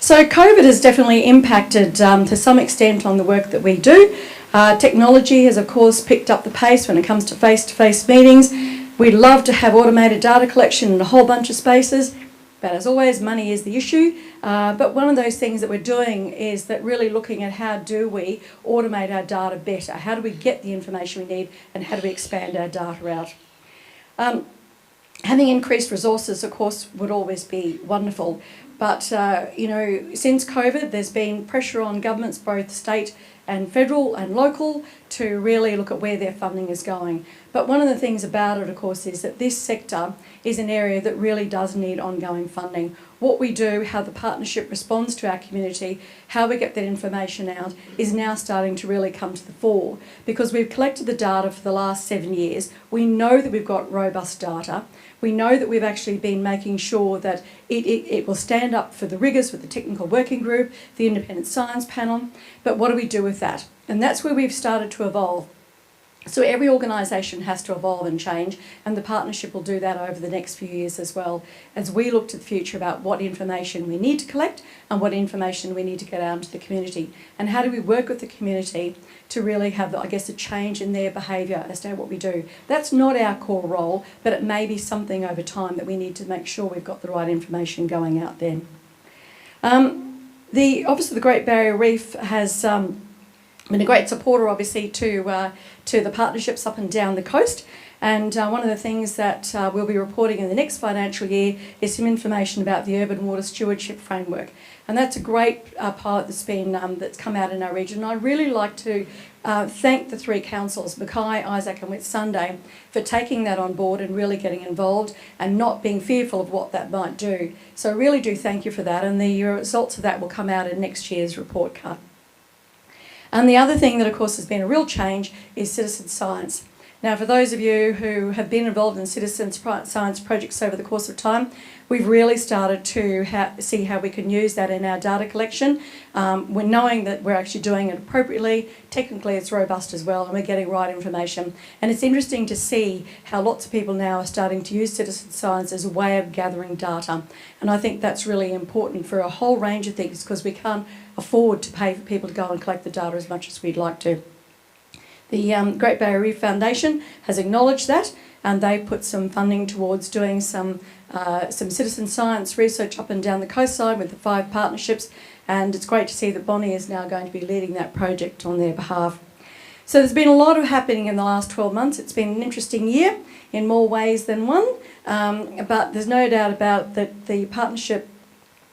So COVID has definitely impacted to some extent on the work that we do. Technology has of course picked up the pace when it comes to face-to-face meetings. We'd love to have automated data collection in a whole bunch of spaces, but as always money is the issue. But one of those things that we're doing is that really looking at how do we automate our data better, how do we get the information we need, and how do we expand our data out. Having increased resources, of course, would always be wonderful. But, since COVID, there's been pressure on governments, both state and federal and local, to really look at where their funding is going. But one of the things about it, of course, is that this sector is an area that really does need ongoing funding. What we do, how the partnership responds to our community, how we get that information out, is now starting to really come to the fore. Because we've collected the data for the last 7 years, we know that we've got robust data. We know that we've actually been making sure that it will stand up for the rigours with the technical working group, the independent science panel, but what do we do with that? And that's where we've started to evolve. So every organisation has to evolve and change, and the partnership will do that over the next few years as well, as we look to the future about what information we need to collect and what information we need to get out into the community, and how do we work with the community to really have, I guess, a change in their behaviour as to what we do. That's not our core role, but it may be something over time that we need to make sure we've got the right information going out there. Obviously the Great Barrier Reef has been a great supporter, obviously, to the partnerships up and down the coast. And one of the things that we'll be reporting in the next financial year is some information about the Urban Water Stewardship Framework. And that's a great pilot that's come out in our region. And I'd really like to thank the three councils, Mackay-Isaac and Whitsunday, for taking that on board and really getting involved and not being fearful of what that might do. So I really do thank you for that, and the results of that will come out in next year's report card. And the other thing that, of course, has been a real change is citizen science. Now, for those of you who have been involved in citizen science projects over the course of time, we've really started to see how we can use that in our data collection. We're knowing that we're actually doing it appropriately. Technically, it's robust as well, and we're getting right information. And it's interesting to see how lots of people now are starting to use citizen science as a way of gathering data. And I think that's really important for a whole range of things, because we can't afford to pay for people to go and collect the data as much as we'd like to. The Great Barrier Reef Foundation has acknowledged that, and they put some funding towards doing some citizen science research up and down the coastline with the 5 partnerships, and it's great to see that Bonnie is now going to be leading that project on their behalf. So there's been a lot of happening in the last 12 months. It's been an interesting year in more ways than one, but there's no doubt about that the partnership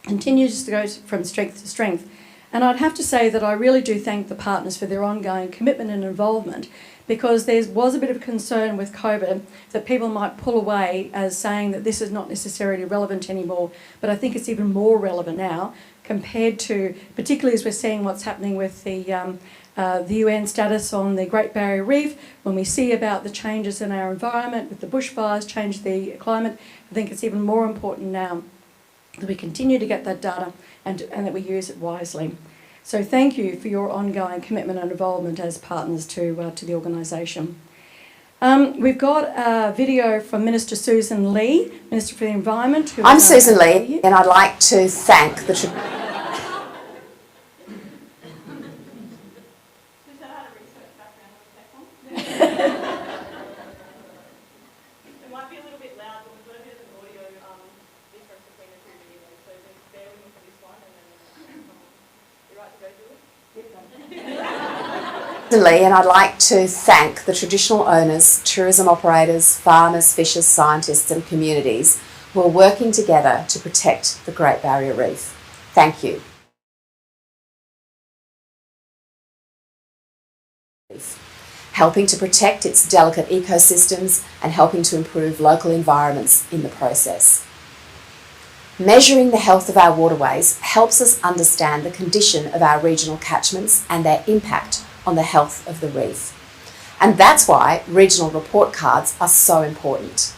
continues to go from strength to strength. And I'd have to say that I really do thank the partners for their ongoing commitment and involvement, because there was a bit of concern with COVID that people might pull away as saying that this is not necessarily relevant anymore. But I think it's even more relevant now compared to, particularly as we're seeing what's happening with the UN status on the Great Barrier Reef, when we see about the changes in our environment with the bushfires, change the climate. I think it's even more important now that we continue to get that data and that we use it wisely. So thank you for your ongoing commitment and involvement as partners to the organisation. We've got a video from Minister Susan Lee, Minister for the Environment. I'm Susan Lee, and I'd like to thank the... And I'd like to thank the traditional owners, tourism operators, farmers, fishers, scientists and communities who are working together to protect the Great Barrier Reef. Thank you. Helping to protect its delicate ecosystems and helping to improve local environments in the process. Measuring the health of our waterways helps us understand the condition of our regional catchments and their impact on the health of the reef. And that's why regional report cards are so important.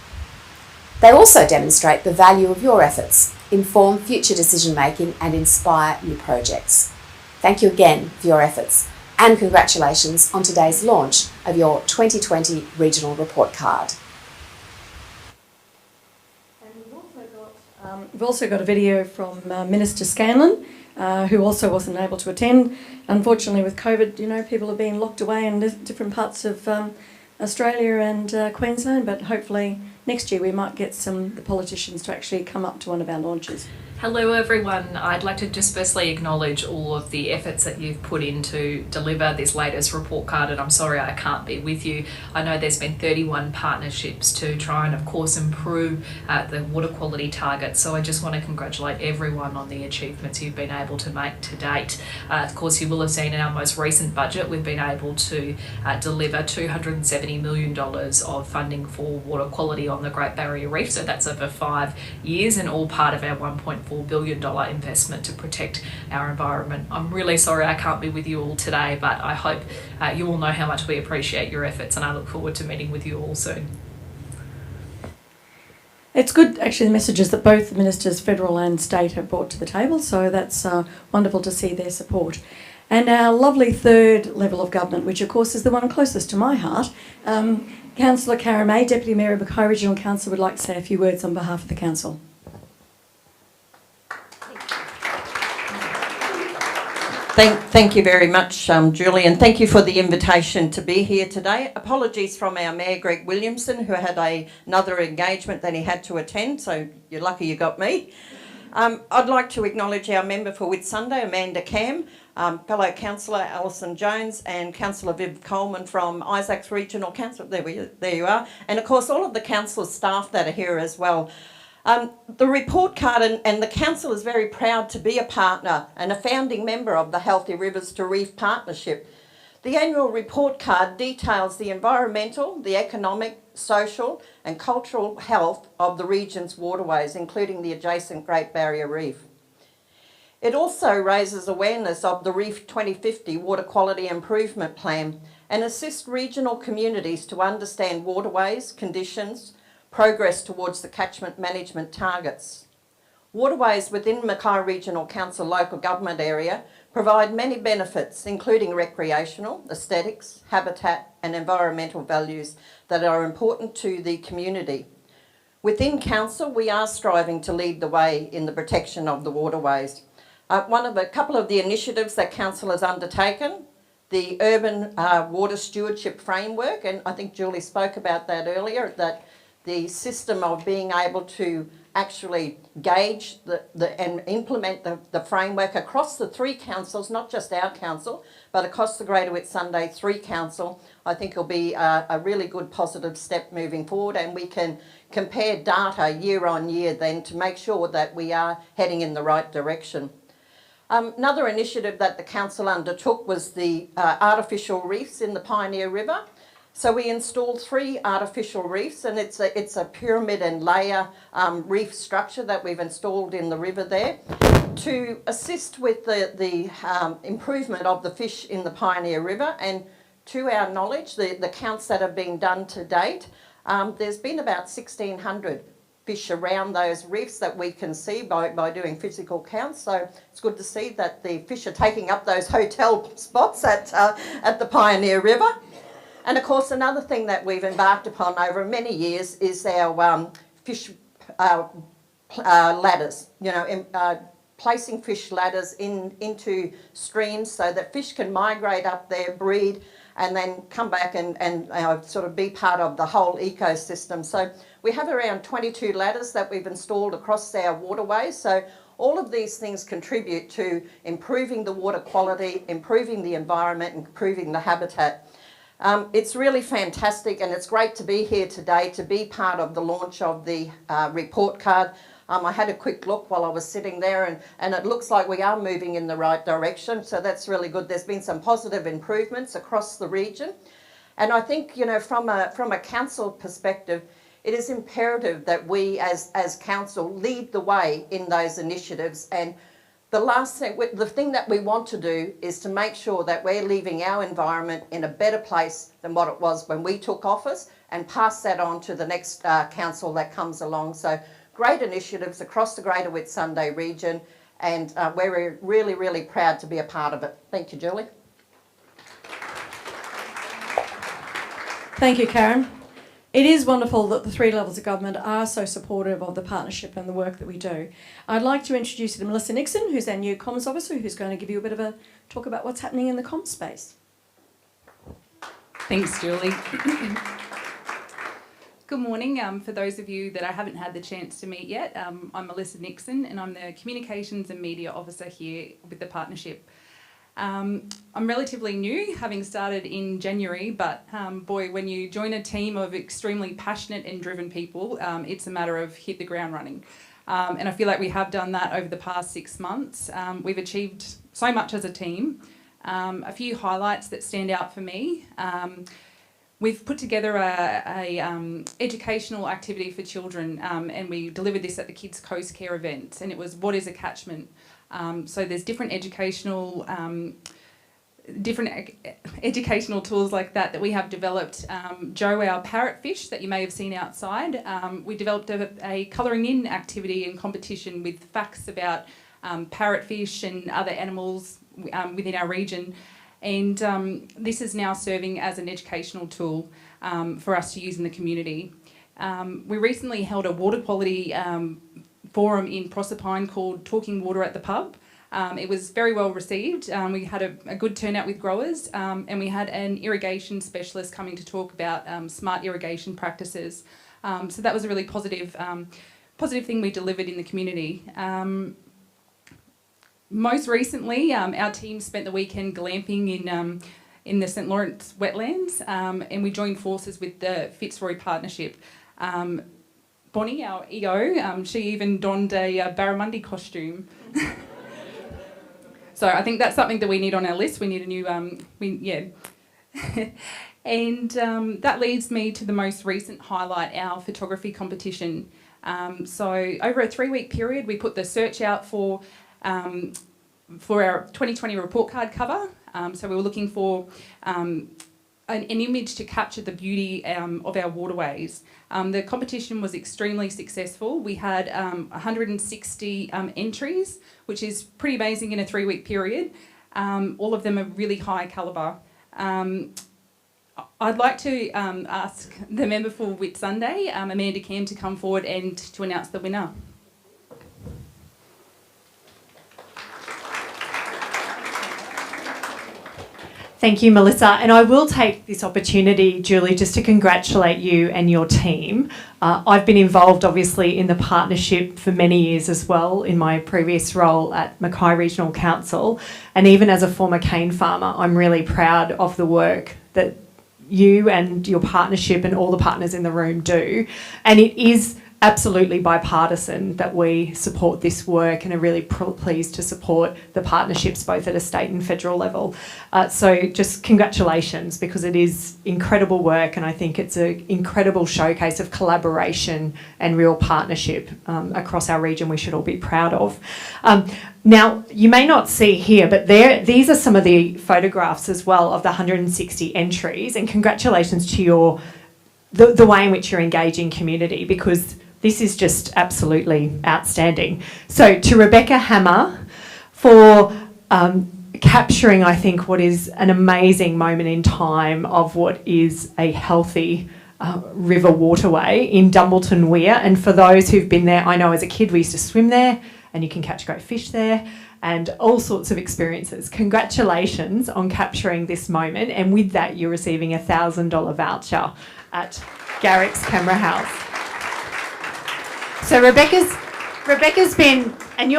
They also demonstrate the value of your efforts, inform future decision making and inspire new projects. Thank you again for your efforts, and congratulations on today's launch of your 2020 regional report card. And We've also got a video from Minister Scanlon, who also wasn't able to attend. Unfortunately, with COVID, people have been locked away in different parts of Australia and Queensland, but hopefully next year we might get the politicians to actually come up to one of our launches. Hello everyone, I'd like to just firstly acknowledge all of the efforts that you've put in to deliver this latest report card, and I'm sorry I can't be with you. I know there's been 31 partnerships to try and of course improve the water quality targets, so I just want to congratulate everyone on the achievements you've been able to make to date. Of course you will have seen in our most recent budget we've been able to deliver $270 million of funding for water quality on the Great Barrier Reef, so that's over 5 years and all part of our $1.4 billion investment to protect our environment. I'm really sorry I can't be with you all today, but I hope you all know how much we appreciate your efforts, and I look forward to meeting with you all soon. It's good, actually, the messages that both the ministers, federal and state, have brought to the table, so that's wonderful to see their support. And our lovely third level of government, which of course is the one closest to my heart, Councillor Karen May, Deputy Mayor of Mackay Regional Council, would like to say a few words on behalf of the Council. Thank you very much, Julie, and thank you for the invitation to be here today. Apologies from our Mayor, Greg Williamson, who had another engagement that he had to attend, so you're lucky you got me. I'd like to acknowledge our member for Whitsunday, Amanda Cam, fellow councillor Alison Jones, and Councillor Viv Coleman from Isaac's Regional Council. There you are. And of course all of the council staff that are here as well. The report card and the council is very proud to be a partner and a founding member of the Healthy Rivers to Reef Partnership. The annual report card details the environmental, the economic, social and cultural health of the region's waterways, including the adjacent Great Barrier Reef. It also raises awareness of the Reef 2050 Water Quality Improvement Plan and assists regional communities to understand waterways, conditions, progress towards the catchment management targets. Waterways within Mackay Regional Council local government area provide many benefits, including recreational, aesthetics, habitat and environmental values that are important to the community. Within council, we are striving to lead the way in the protection of the waterways. A couple of the initiatives that council has undertaken, the Urban Water Stewardship Framework, and I think Julie spoke about that earlier, that the system of being able to actually gauge and implement the framework across the three councils, not just our council, but across the Greater Whitsunday 3 Council, I think will be a really good positive step moving forward, and we can compare data year on year then to make sure that we are heading in the right direction. Another initiative that the council undertook was the artificial reefs in the Pioneer River. So we installed 3 artificial reefs, and it's a pyramid and layer reef structure that we've installed in the river there to assist with the improvement of the fish in the Pioneer River. And to our knowledge, the counts that have been done to date, there's been about 1,600 fish around those reefs that we can see by doing physical counts. So it's good to see that the fish are taking up those hotel spots at the Pioneer River. And of course, another thing that we've embarked upon over many years is our fish ladders, placing fish ladders into streams so that fish can migrate up there, breed, and then come back and sort of be part of the whole ecosystem. So we have around 22 ladders that we've installed across our waterways. So all of these things contribute to improving the water quality, improving the environment, and improving the habitat. It's really fantastic, and it's great to be here today to be part of the launch of the report card. I had a quick look while I was sitting there, and it looks like we are moving in the right direction, so that's really good. There's been some positive improvements across the region, and I think, from a council perspective, it is imperative that we as council lead the way in those initiatives. And the thing that we want to do is to make sure that we're leaving our environment in a better place than what it was when we took office, and pass that on to the next council that comes along. So great initiatives across the Greater Whitsunday region, and we're really, really proud to be a part of it. Thank you, Julie. Thank you, Karen. It is wonderful that the three levels of government are so supportive of the partnership and the work that we do. I'd like to introduce you to Melissa Nixon, who's our new comms officer, who's going to give you a bit of a talk about what's happening in the comms space. Thanks, Julie. Good morning. For those of you that I haven't had the chance to meet yet, I'm Melissa Nixon and I'm the Communications and Media Officer here with the partnership. I'm relatively new, having started in January, but boy, when you join a team of extremely passionate and driven people, it's a matter of hit the ground running. And I feel like we have done that over the past 6 months. We've achieved so much as a team. A few highlights that stand out for me. We've put together a educational activity for children, and we delivered this at the Kids Coast Care event, and it was what is a catchment. So there's different educational tools like that we have developed. Joe, our parrotfish that you may have seen outside, we developed a colouring in activity and competition with facts about parrotfish and other animals within our region. And this is now serving as an educational tool for us to use in the community. We recently held a water quality forum in Proserpine called Talking Water at the Pub. It was very well received. We had a good turnout with growers, and we had an irrigation specialist coming to talk about smart irrigation practices. So that was a really positive thing we delivered in the community. Most recently, our team spent the weekend glamping in the St Lawrence wetlands, and we joined forces with the Fitzroy Partnership. Bonnie, our EO, she even donned a barramundi costume. So I think that's something that we need on our list. We need a new, And that leads me to the most recent highlight, our photography competition. So over a 3-week period, we put the search out for our 2020 report card cover. So we were looking for an image to capture the beauty of our waterways. The competition was extremely successful. We had 160 entries, which is pretty amazing in a 3-week period. All of them are really high calibre. I'd like to ask the member for Whitsunday, Amanda Cam, to come forward and to announce the winner. Thank you, Melissa. And I will take this opportunity, Julie, just to congratulate you and your team. I've been involved, obviously, in the partnership for many years as well in my previous role at Mackay Regional Council. And even as a former cane farmer, I'm really proud of the work that you and your partnership and all the partners in the room do. And it is absolutely bipartisan that we support this work and are really pleased to support the partnerships both at a state and federal level. So just congratulations, because it is incredible work, and I think it's an incredible showcase of collaboration and real partnership across our region we should all be proud of. Now, you may not see here, but these are some of the photographs as well of the 160 entries, and congratulations to the way in which you're engaging community, because this is just absolutely outstanding. So to Rebecca Hammer for capturing, I think, what is an amazing moment in time of what is a healthy river waterway in Dumbleton Weir. And for those who've been there, I know as a kid we used to swim there, and you can catch great fish there and all sorts of experiences. Congratulations on capturing this moment, and with that you're receiving a $1,000 voucher at Garrick's Camera House. So Rebecca's been, and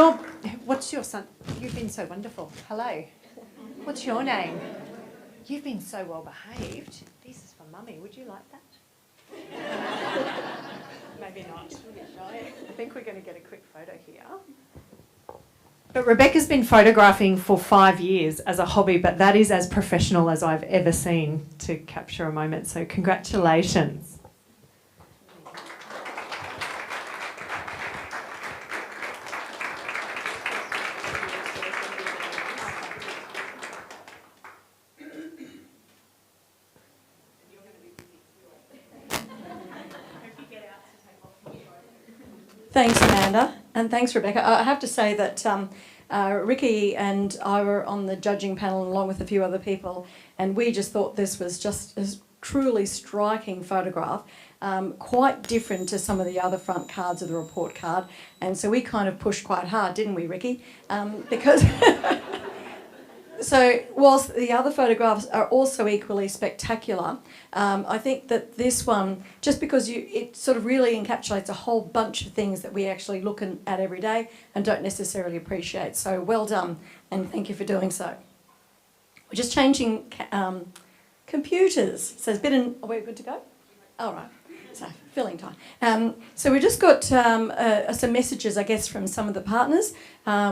what's your son? You've been so wonderful. Hello. What's your name? You've been so well behaved. This is for Mummy. Would you like that? Maybe not. I think we're going to get a quick photo here. But Rebecca's been photographing for 5 years as a hobby, but that is as professional as I've ever seen to capture a moment. So congratulations. Thanks, Amanda, and thanks, Rebecca. I have to say that Ricky and I were on the judging panel along with a few other people, and we just thought this was just as truly striking photograph, quite different to some of the other front cards of the report card. And so we kind of pushed quite hard, didn't we, Ricky? Because so whilst the other photographs are also equally spectacular, I think that this one, just because it sort of really encapsulates a whole bunch of things that we actually look at every day and don't necessarily appreciate. So well done, and thank you for doing so. We're just changing computers. So it's been are we good to go? All right. So filling time. So we've just got some messages, I guess, from some of the partners,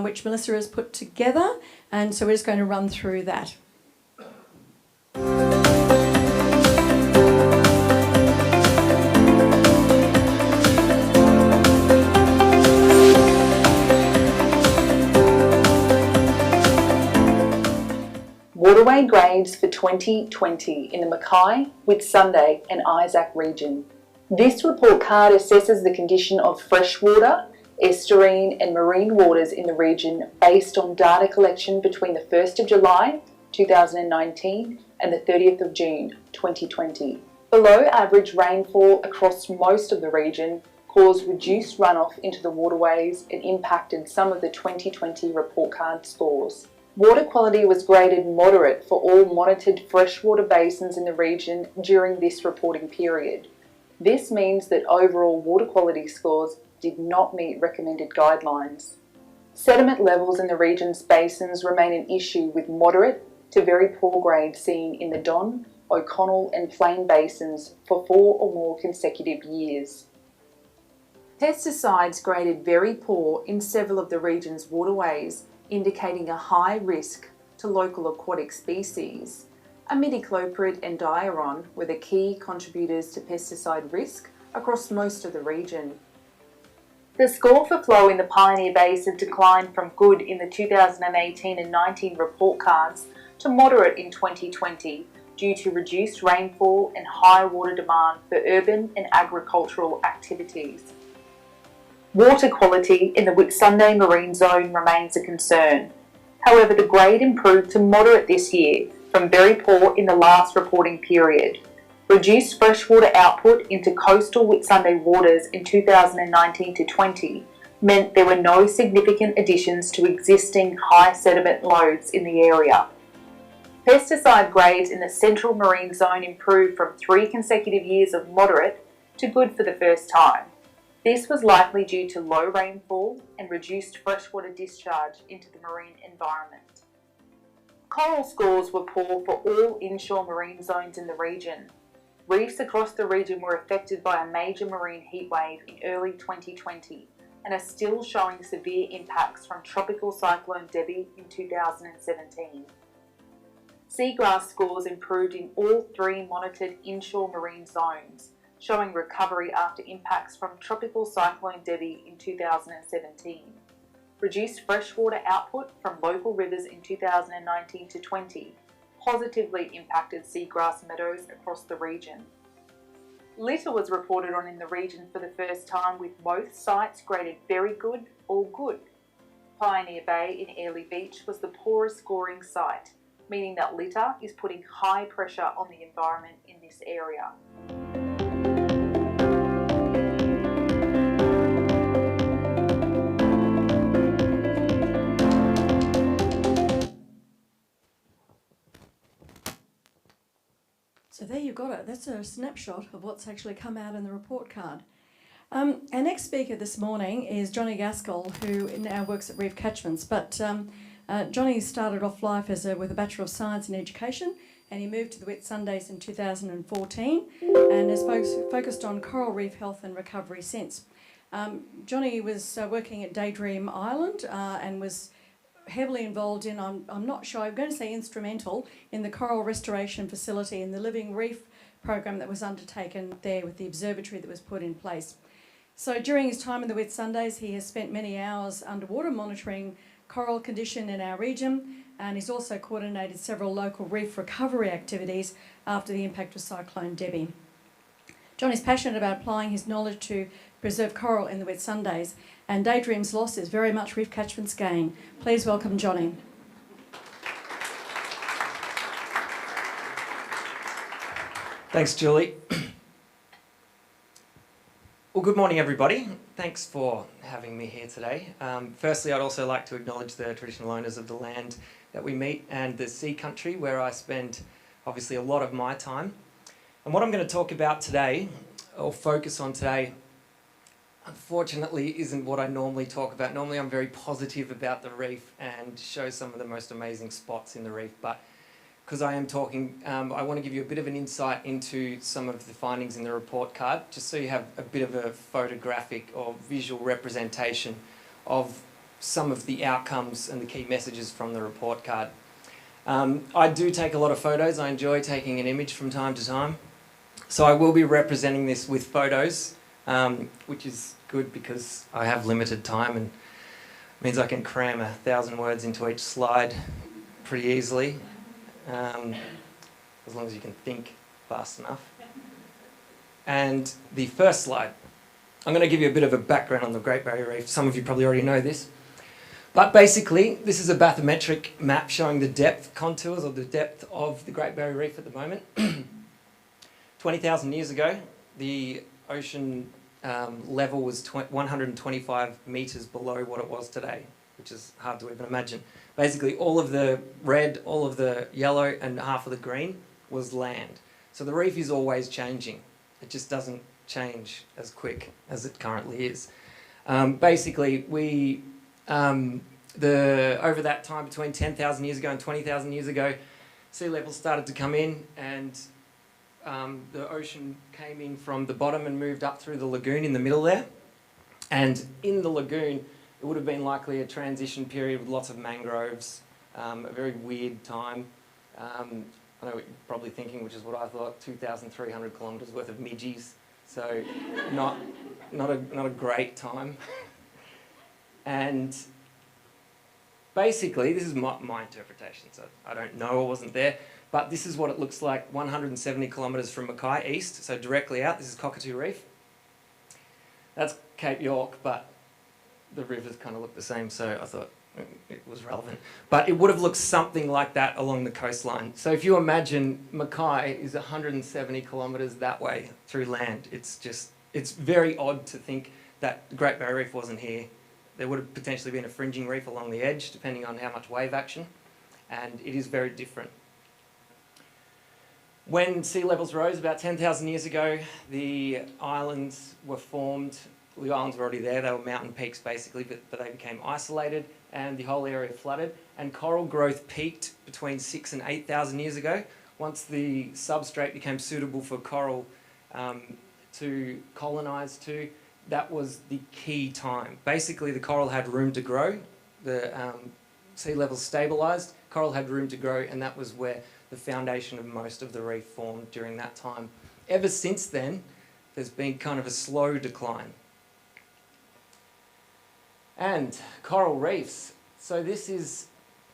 which Melissa has put together, and so we're just going to run through that. Waterway grades for 2020 in the Mackay-Whitsunday-Isaac region. This report card assesses the condition of freshwater, estuarine and marine waters in the region based on data collection between the 1st of July 2019 and the 30th of June 2020. Below average rainfall across most of the region caused reduced runoff into the waterways and impacted some of the 2020 report card scores. Water quality was graded moderate for all monitored freshwater basins in the region during this reporting period. This means that overall water quality scores did not meet recommended guidelines. Sediment levels in the region's basins remain an issue with moderate to very poor grades seen in the Don, O'Connell and Plain basins for 4 or more consecutive years. Pesticides graded very poor in several of the region's waterways, indicating a high risk to local aquatic species. Imidacloprid and diaron were the key contributors to pesticide risk across most of the region. The score for flow in the Pioneer Basin declined from good in the 2018 and 19 report cards to moderate in 2020 due to reduced rainfall and high water demand for urban and agricultural activities. Water quality in the Whitsunday Marine Zone remains a concern. However, the grade improved to moderate this year from very poor in the last reporting period. Reduced freshwater output into coastal Whitsunday waters in 2019 to 20 meant there were no significant additions to existing high sediment loads in the area. Pesticide grades in the Central Marine Zone improved from 3 consecutive years of moderate to good for the first time. This was likely due to low rainfall and reduced freshwater discharge into the marine environment. Coral scores were poor for all inshore marine zones in the region. Reefs across the region were affected by a major marine heatwave in early 2020 and are still showing severe impacts from Tropical Cyclone Debbie in 2017. Seagrass scores improved in all 3 monitored inshore marine zones, showing recovery after impacts from Tropical Cyclone Debbie in 2017. Reduced freshwater output from local rivers in 2019 to 20 positively impacted seagrass meadows across the region. Litter was reported on in the region for the first time, with both sites graded very good or good. Pioneer Bay in Airlie Beach was the poorest scoring site, meaning that litter is putting high pressure on the environment in this area. So there you got it. That's a snapshot of what's actually come out in the report card. Our next speaker this morning is Johnny Gaskell, who now works at Reef Catchments. But Johnny started off life with a Bachelor of Science in Education, and he moved to the Whitsundays in 2014 and has focused on coral reef health and recovery since. Johnny was working at Daydream Island and was heavily involved in, I'm not sure, I'm going to say instrumental, in the coral restoration facility and the Living Reef program that was undertaken there with the observatory that was put in place. So during his time in the Whitsundays, he has spent many hours underwater monitoring coral condition in our region, and he's also coordinated several local reef recovery activities after the impact of Cyclone Debbie. Johnny's passionate about applying his knowledge to preserve coral in the Whitsundays, and Daydream's loss is very much Reef Catchment's gain. Please welcome Johnny. Thanks, Julie. Well, good morning, everybody. Thanks for having me here today. Firstly, I'd also like to acknowledge the traditional owners of the land that we meet and the sea country where I spend obviously a lot of my time. And what I'm going to talk about today, or focus on today, unfortunately isn't what I normally talk about. Normally I'm very positive about the reef and show some of the most amazing spots in the reef, but because I am talking, I want to give you a bit of an insight into some of the findings in the report card, just so you have a bit of a photographic or visual representation of some of the outcomes and the key messages from the report card. I do take a lot of photos. I enjoy taking an image from time to time. So I will be representing this with photos, which is good because I have limited time and means I can cram 1,000 words into each slide pretty easily. As long as you can think fast enough. And the first slide, I'm going to give you a bit of a background on the Great Barrier Reef. Some of you probably already know this. But basically, this is a bathymetric map showing the depth contours or the depth of the Great Barrier Reef at the moment. 20,000 years ago, the ocean level was 125 metres below what it was today, which is hard to even imagine. Basically, all of the red, all of the yellow, and half of the green was land. So the reef is always changing. It just doesn't change as quick as it currently is. Basically, over that time between 10,000 years ago and 20,000 years ago, sea levels started to come in, and the ocean came in from the bottom and moved up through the lagoon in the middle there. And in the lagoon, it would have been likely a transition period with lots of mangroves, a very weird time. I know what you're probably thinking, which is what I thought, 2,300 kilometres worth of midgies. So not a great time. And basically, this is my interpretation, so I don't know, I wasn't there, but this is what it looks like 170 kilometres from Mackay east, so directly out. This is Cockatoo Reef. That's Cape York, but the rivers kind of look the same, so I thought it was relevant. But it would have looked something like that along the coastline. So if you imagine Mackay is 170 kilometres that way through land, it's very odd to think that the Great Barrier Reef wasn't here. There would have potentially been a fringing reef along the edge, depending on how much wave action, and it is very different. When sea levels rose about 10,000 years ago, the islands were formed. The islands were already there, they were mountain peaks basically, but they became isolated and the whole area flooded, and coral growth peaked between 6,000 and 8,000 years ago. Once the substrate became suitable for coral to colonise to, that was the key time. Basically the coral had room to grow, the sea levels stabilised, coral had room to grow, and that was where the foundation of most of the reef formed during that time. Ever since then, there's been kind of a slow decline. And coral reefs. So this is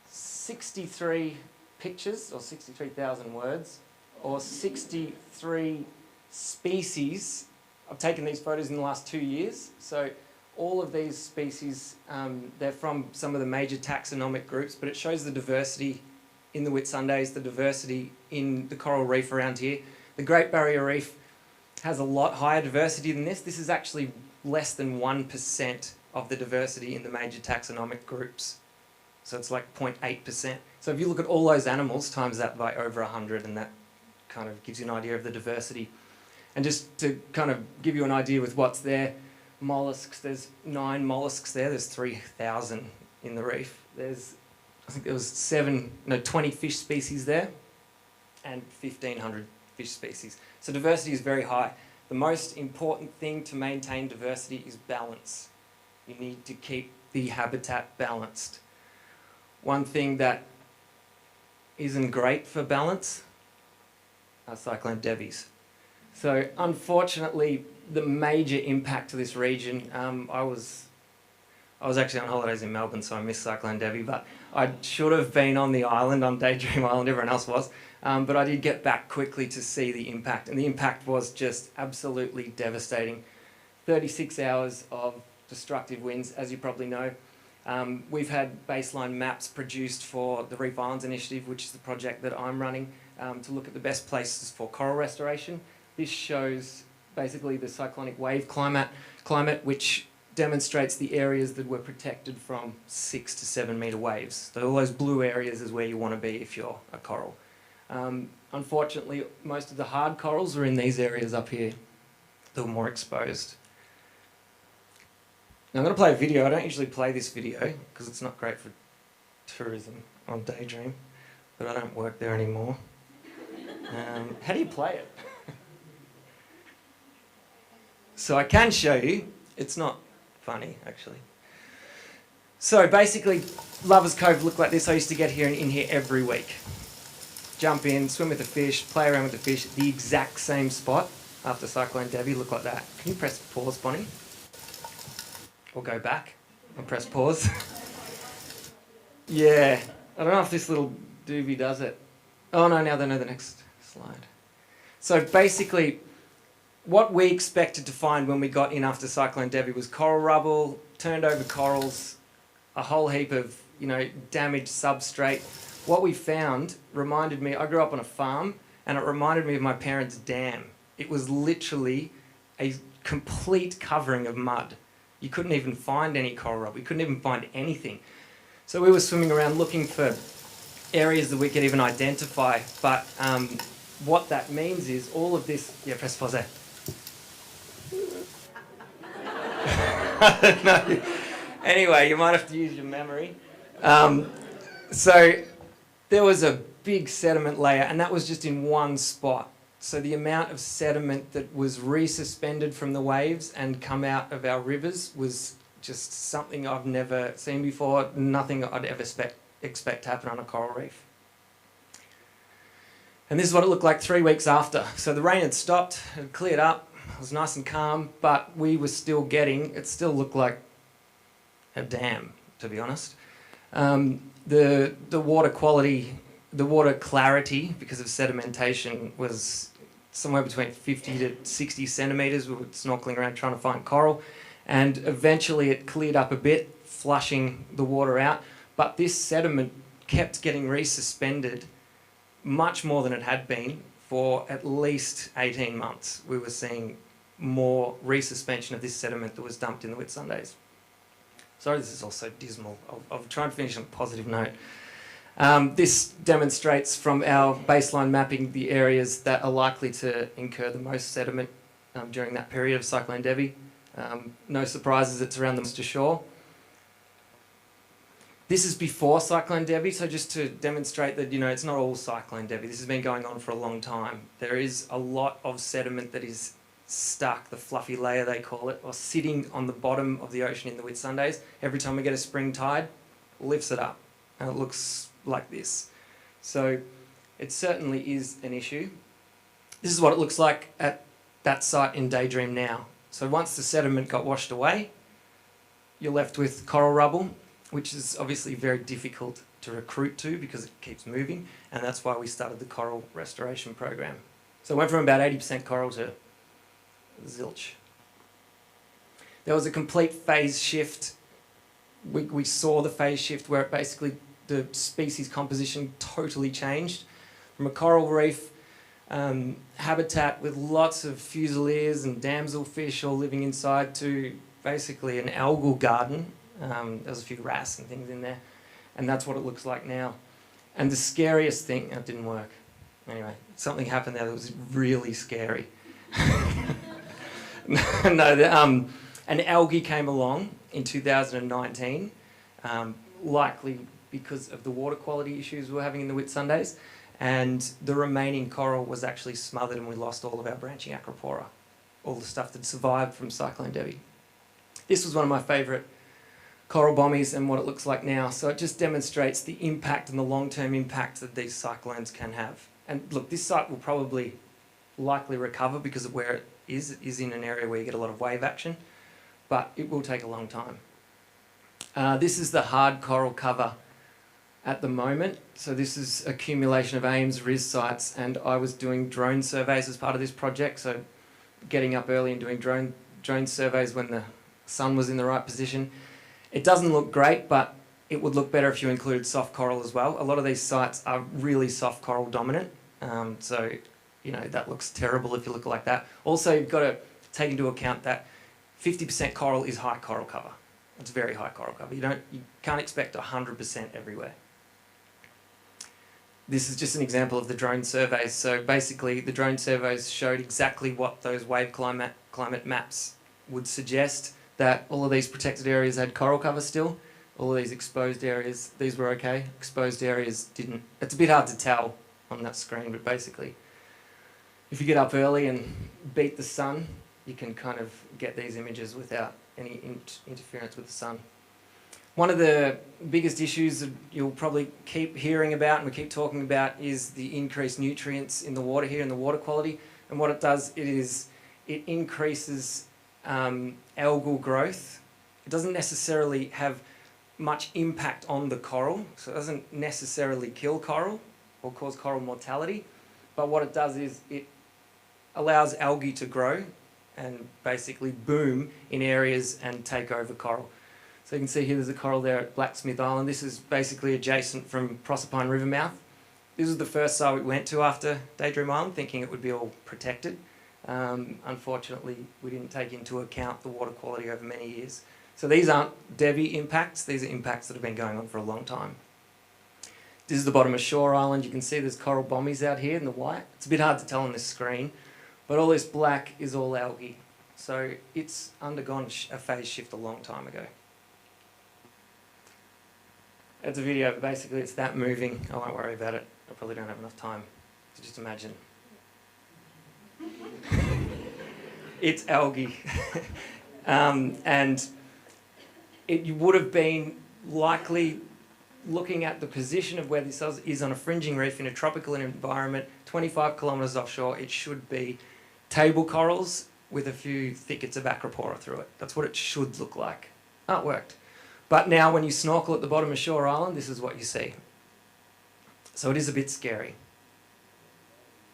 63 pictures, or 63,000 words, or 63 species. I've taken these photos in the last 2 years. So all of these species, they're from some of the major taxonomic groups, but it shows the diversity in the Whitsundays, the diversity in the coral reef around here. The Great Barrier Reef has a lot higher diversity than this. This is actually less than 1% of the diversity in the major taxonomic groups. So it's like 0.8%. So if you look at all those animals, times that by over 100, and that kind of gives you an idea of the diversity. And just to kind of give you an idea with what's there, molluscs, there's 9 molluscs there, there's 3,000 in the reef. I think there was 20 fish species there, and 1,500 fish species. So diversity is very high. The most important thing to maintain diversity is balance. You need to keep the habitat balanced. One thing that isn't great for balance are cyclone Debbie's. So unfortunately, the major impact to this region, I was actually on holidays in Melbourne, so I missed Cyclone Debbie, but I should have been on the island, on Daydream Island, everyone else was, but I did get back quickly to see the impact, and the impact was just absolutely devastating. 36 hours of destructive winds, as you probably know. We've had baseline maps produced for the Reef Islands Initiative, which is the project that I'm running, to look at the best places for coral restoration. This shows basically the cyclonic wave climate which demonstrates the areas that were protected from 6 to 7 metre waves. So all those blue areas is where you want to be if you're a coral. Unfortunately, most of the hard corals are in these areas up here that were more exposed. Now I'm going to play a video. I don't usually play this video because it's not great for tourism on Daydream, but I don't work there anymore. How do you play it? So I can show you. It's not funny, actually. So basically, Lovers Cove looked like this. I used to get here in here every week. Jump in, swim with the fish, play around with the fish. The exact same spot after Cyclone Debbie looked like that. Can you press pause, Bonnie? Or go back and press pause. Yeah, I don't know if this little doobie does it. Oh no, now they know the next slide. So basically, what we expected to find when we got in after Cyclone Debbie was coral rubble, turned over corals, a whole heap of, damaged substrate. What we found reminded me, I grew up on a farm, and it reminded me of my parents' dam. It was literally a complete covering of mud. You couldn't even find any coral rubble. You couldn't even find anything. So we were swimming around looking for areas that we could even identify, but what that means is all of this... Yeah, press pause there. No. Anyway, you might have to use your memory. So there was a big sediment layer, and that was just in one spot. So the amount of sediment that was resuspended from the waves and come out of our rivers was just something I've never seen before, nothing I'd ever expect to happen on a coral reef. And this is what it looked like 3 weeks after. So the rain had stopped, it had cleared up, it was nice and calm, but we were still getting, it still looked like a dam, to be honest. The water quality, the water clarity, because of sedimentation, was somewhere between 50 to 60 centimetres. We were snorkeling around trying to find coral, and eventually it cleared up a bit, flushing the water out, but this sediment kept getting resuspended much more than it had been for at least 18 months. We were seeing more resuspension of this sediment that was dumped in the Whitsundays. Sorry, this is also dismal. I'll try and finish on a positive note. This demonstrates from our baseline mapping the areas that are likely to incur the most sediment during that period of Cyclone Debbie. No surprises, it's around the Munster shore. This is before Cyclone Debbie, so just to demonstrate that, it's not all Cyclone Debbie. This has been going on for a long time. There is a lot of sediment that is stuck, the fluffy layer they call it, or sitting on the bottom of the ocean in the Whitsundays. Every time we get a spring tide, lifts it up, and it looks like this. So it certainly is an issue. This is what it looks like at that site in Daydream now. So once the sediment got washed away, you're left with coral rubble, which is obviously very difficult to recruit to because it keeps moving, and that's why we started the coral restoration program. So it went from about 80% coral to zilch. There was a complete phase shift. We saw the phase shift where it basically the species composition totally changed from a coral reef habitat with lots of fusiliers and damselfish all living inside to basically an algal garden. There's a few wrasse and things in there, and that's what it looks like now. And the scariest thing, it didn't work. Anyway, something happened there that was really scary. No, an algae came along in 2019, likely because of the water quality issues we were having in the Whitsundays, and the remaining coral was actually smothered and we lost all of our branching acropora, all the stuff that survived from Cyclone Debbie. This was one of my favourite coral bommies and what it looks like now, so it just demonstrates the impact and the long-term impact that these cyclones can have. And look, this site will probably likely recover because of where it is in an area where you get a lot of wave action, but it will take a long time. This is the hard coral cover at the moment. So this is accumulation of AIMS RIS sites, and I was doing drone surveys as part of this project, so getting up early and doing drone surveys when the sun was in the right position. It doesn't look great, but it would look better if you included soft coral as well. A lot of these sites are really soft coral dominant, So, you know, that looks terrible if you look like that. Also, you've got to take into account that 50% coral is high coral cover. It's very high coral cover. You can't expect 100% everywhere. This is just an example of the drone surveys. So basically, the drone surveys showed exactly what those wave climate maps would suggest, that all of these protected areas had coral cover still. All of these exposed areas, these were okay. Exposed areas didn't. It's a bit hard to tell on that screen, but basically, if you get up early and beat the sun, you can kind of get these images without any interference with the sun. One of the biggest issues that you'll probably keep hearing about and we keep talking about is the increased nutrients in the water here and the water quality. And what it does, it increases algal growth. It doesn't necessarily have much impact on the coral, so it doesn't necessarily kill coral or cause coral mortality. But what it does is it allows algae to grow and basically boom in areas and take over coral. So you can see here there's a coral there at Blacksmith Island. This is basically adjacent from Proserpine River mouth. This was the first site we went to after Daydream Island, thinking it would be all protected. Unfortunately, we didn't take into account the water quality over many years. So these aren't Debbie impacts, these are impacts that have been going on for a long time. This is the bottom of Shore Island. You can see there's coral bommies out here in the white. It's a bit hard to tell on this screen, but all this black is all algae. So it's undergone a phase shift a long time ago. It's a video, but basically it's that moving. I won't worry about it. I probably don't have enough time to just imagine. It's algae. And you would have been likely looking at the position of where this is on a fringing reef in a tropical environment, 25 kilometres offshore. It should be table corals with a few thickets of acropora through it. That's what it should look like. Oh, it worked. But now when you snorkel at the bottom of Shore Island, this is what you see. So it is a bit scary.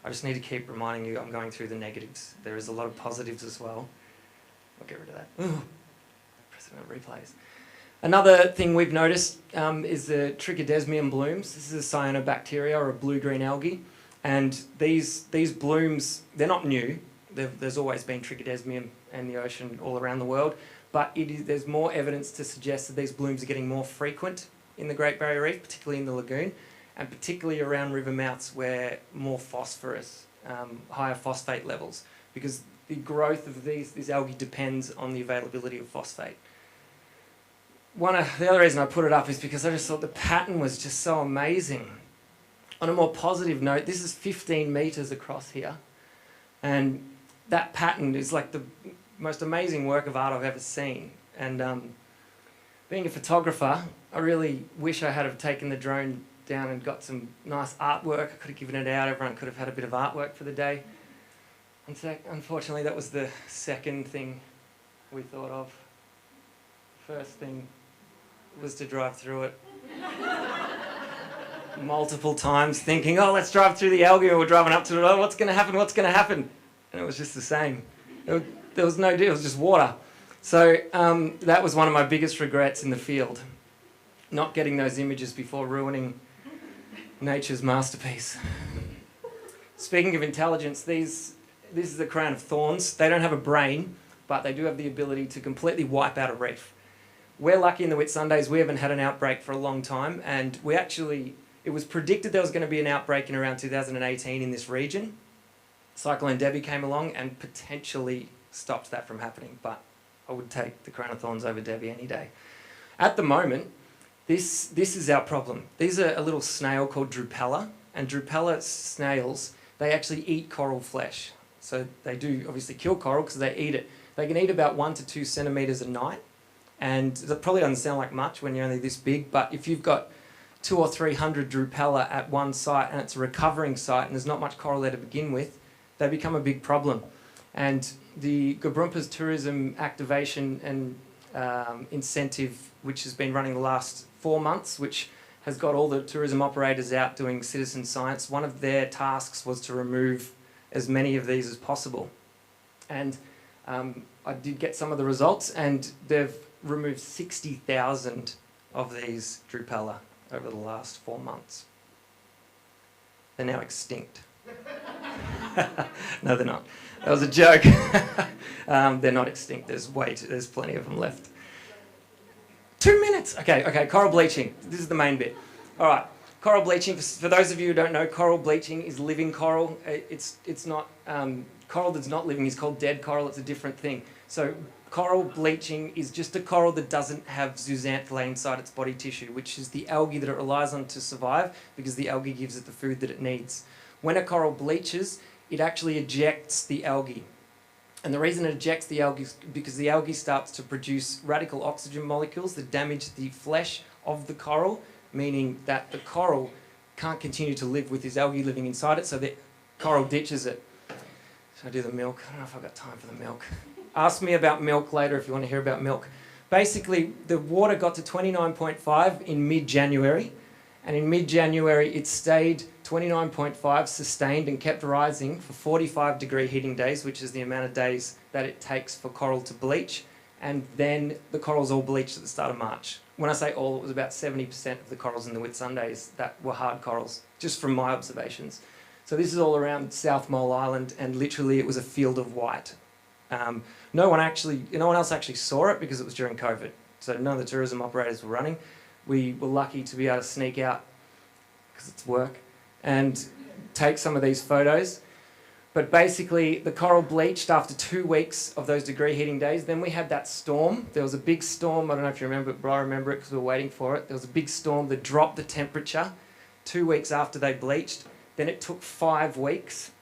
I just need to keep reminding you I'm going through the negatives. There is a lot of positives as well. I'll get rid of that. Ooh, pressing on replays. Another thing we've noticed is the trichodesmium blooms. This is a cyanobacteria or a blue-green algae. And these blooms, they're not new. There's always been trichodesmium in the ocean all around the world. But there's more evidence to suggest that these blooms are getting more frequent in the Great Barrier Reef, particularly in the lagoon, and particularly around river mouths where more phosphorus, higher phosphate levels, because the growth of this algae depends on the availability of phosphate. The other reason I put it up is because I just thought the pattern was just so amazing. On a more positive note, this is 15 metres across here, and that pattern is like the most amazing work of art I've ever seen. And being a photographer, I really wish I had have taken the drone down and got some nice artwork. I could have given it out, everyone could have had a bit of artwork for the day. And unfortunately, that was the second thing we thought of. First thing was to drive through it. Multiple times thinking, oh, let's drive through the algae, and we're driving up to it, oh, what's going to happen, what's going to happen? And it was just the same. There was no deal, it was just water. So that was one of my biggest regrets in the field, not getting those images before ruining nature's masterpiece. Speaking of intelligence, this is the crown of thorns. They don't have a brain, but they do have the ability to completely wipe out a reef. We're lucky in the Whitsundays, we haven't had an outbreak for a long time, and it was predicted there was going to be an outbreak in around 2018 in this region. Cyclone Debbie came along and potentially stopped that from happening, but I would take the crown of thorns over Debbie any day. At the moment, this is our problem. These are a little snail called Drupella, and Drupella snails, they actually eat coral flesh. So they do obviously kill coral because they eat it. They can eat about 1 to 2 centimetres a night, and that probably doesn't sound like much when you're only this big, but if you've got 200 or 300 Drupella at one site and it's a recovering site and there's not much coral there to begin with, they become a big problem. And the Gobrumpa's tourism activation and incentive, which has been running the last 4 months, which has got all the tourism operators out doing citizen science, one of their tasks was to remove as many of these as possible. And I did get some of the results, and they've removed 60,000 of these Drupella over the last 4 months. They're now extinct. No, they're not. That was a joke. They're not extinct. There's plenty of them left. 2 minutes. Okay. Coral bleaching. This is the main bit. All right. Coral bleaching. For those of you who don't know, coral bleaching is living coral. It's not coral that's not living is called dead coral. It's a different thing. So coral bleaching is just a coral that doesn't have zooxanthellae inside its body tissue, which is the algae that it relies on to survive, because the algae gives it the food that it needs. When a coral bleaches, it actually ejects the algae. And the reason it ejects the algae is because the algae starts to produce radical oxygen molecules that damage the flesh of the coral, meaning that the coral can't continue to live with this algae living inside it, so the coral ditches it. Should I do the milk? I don't know if I've got time for the milk. Ask me about milk later if you want to hear about milk. Basically, the water got to 29.5 in mid-January, and in mid-January it stayed 29.5, sustained, and kept rising for 45-degree heating days, which is the amount of days that it takes for coral to bleach, and then the corals all bleached at the start of March. When I say all, it was about 70% of the corals in the Whitsundays that were hard corals, just from my observations. So this is all around South Mole Island, and literally it was a field of white. No one else actually saw it because it was during COVID. So none of the tourism operators were running. We were lucky to be able to sneak out, because it's work, and take some of these photos. But basically, the coral bleached after 2 weeks of those degree heating days. Then we had that storm. There was a big storm. I don't know if you remember it, but I remember it because we were waiting for it. There was a big storm that dropped the temperature 2 weeks after they bleached. Then it took 5 weeks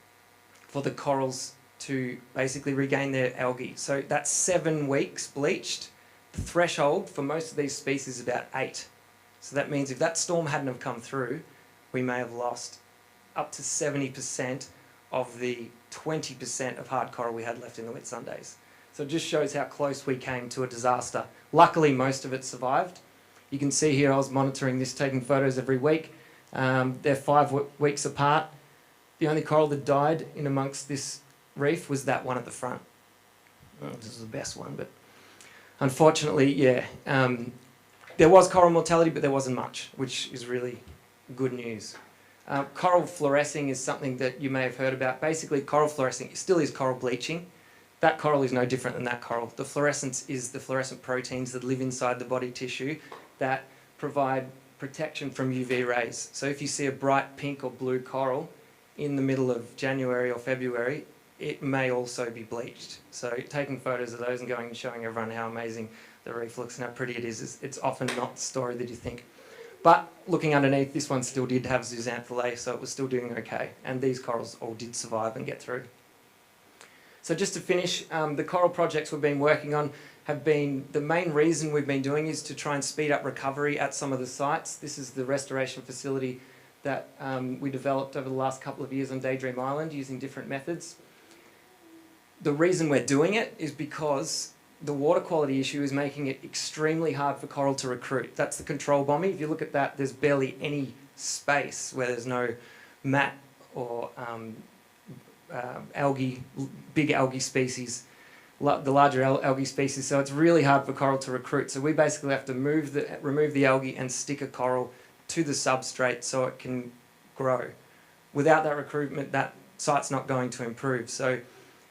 for the corals to basically regain their algae. So that's 7 weeks bleached. The threshold for most of these species is about 8. So that means if that storm hadn't have come through, we may have lost up to 70% of the 20% of hard coral we had left in the Whitsundays. So it just shows how close we came to a disaster. Luckily, most of it survived. You can see here I was monitoring this, taking photos every week. They're 5 weeks apart. The only coral that died in amongst this reef was that one at the front. This is the best one, but unfortunately, yeah. There was coral mortality, but there wasn't much, which is really good news. Coral fluorescing is something that you may have heard about. Basically, coral fluorescing still is coral bleaching. That coral is no different than that coral. The fluorescence is the fluorescent proteins that live inside the body tissue that provide protection from UV rays. So if you see a bright pink or blue coral in the middle of January or February, it may also be bleached. So taking photos of those and going and showing everyone how amazing the reef looks and how pretty it is, it's often not the story that you think. But looking underneath, this one still did have zooxanthellae, so it was still doing okay. And these corals all did survive and get through. So just to finish, the coral projects we've been working on have been, the main reason we've been doing is to try and speed up recovery at some of the sites. This is the restoration facility that we developed over the last couple of years on Daydream Island using different methods. The reason we're doing it is because the water quality issue is making it extremely hard for coral to recruit. That's the control bombing. If you look at that, there's barely any space where there's no mat or algae, big algae species, the larger algae species. So it's really hard for coral to recruit. So we basically have to remove the algae and stick a coral to the substrate so it can grow. Without that recruitment, that site's not going to improve. So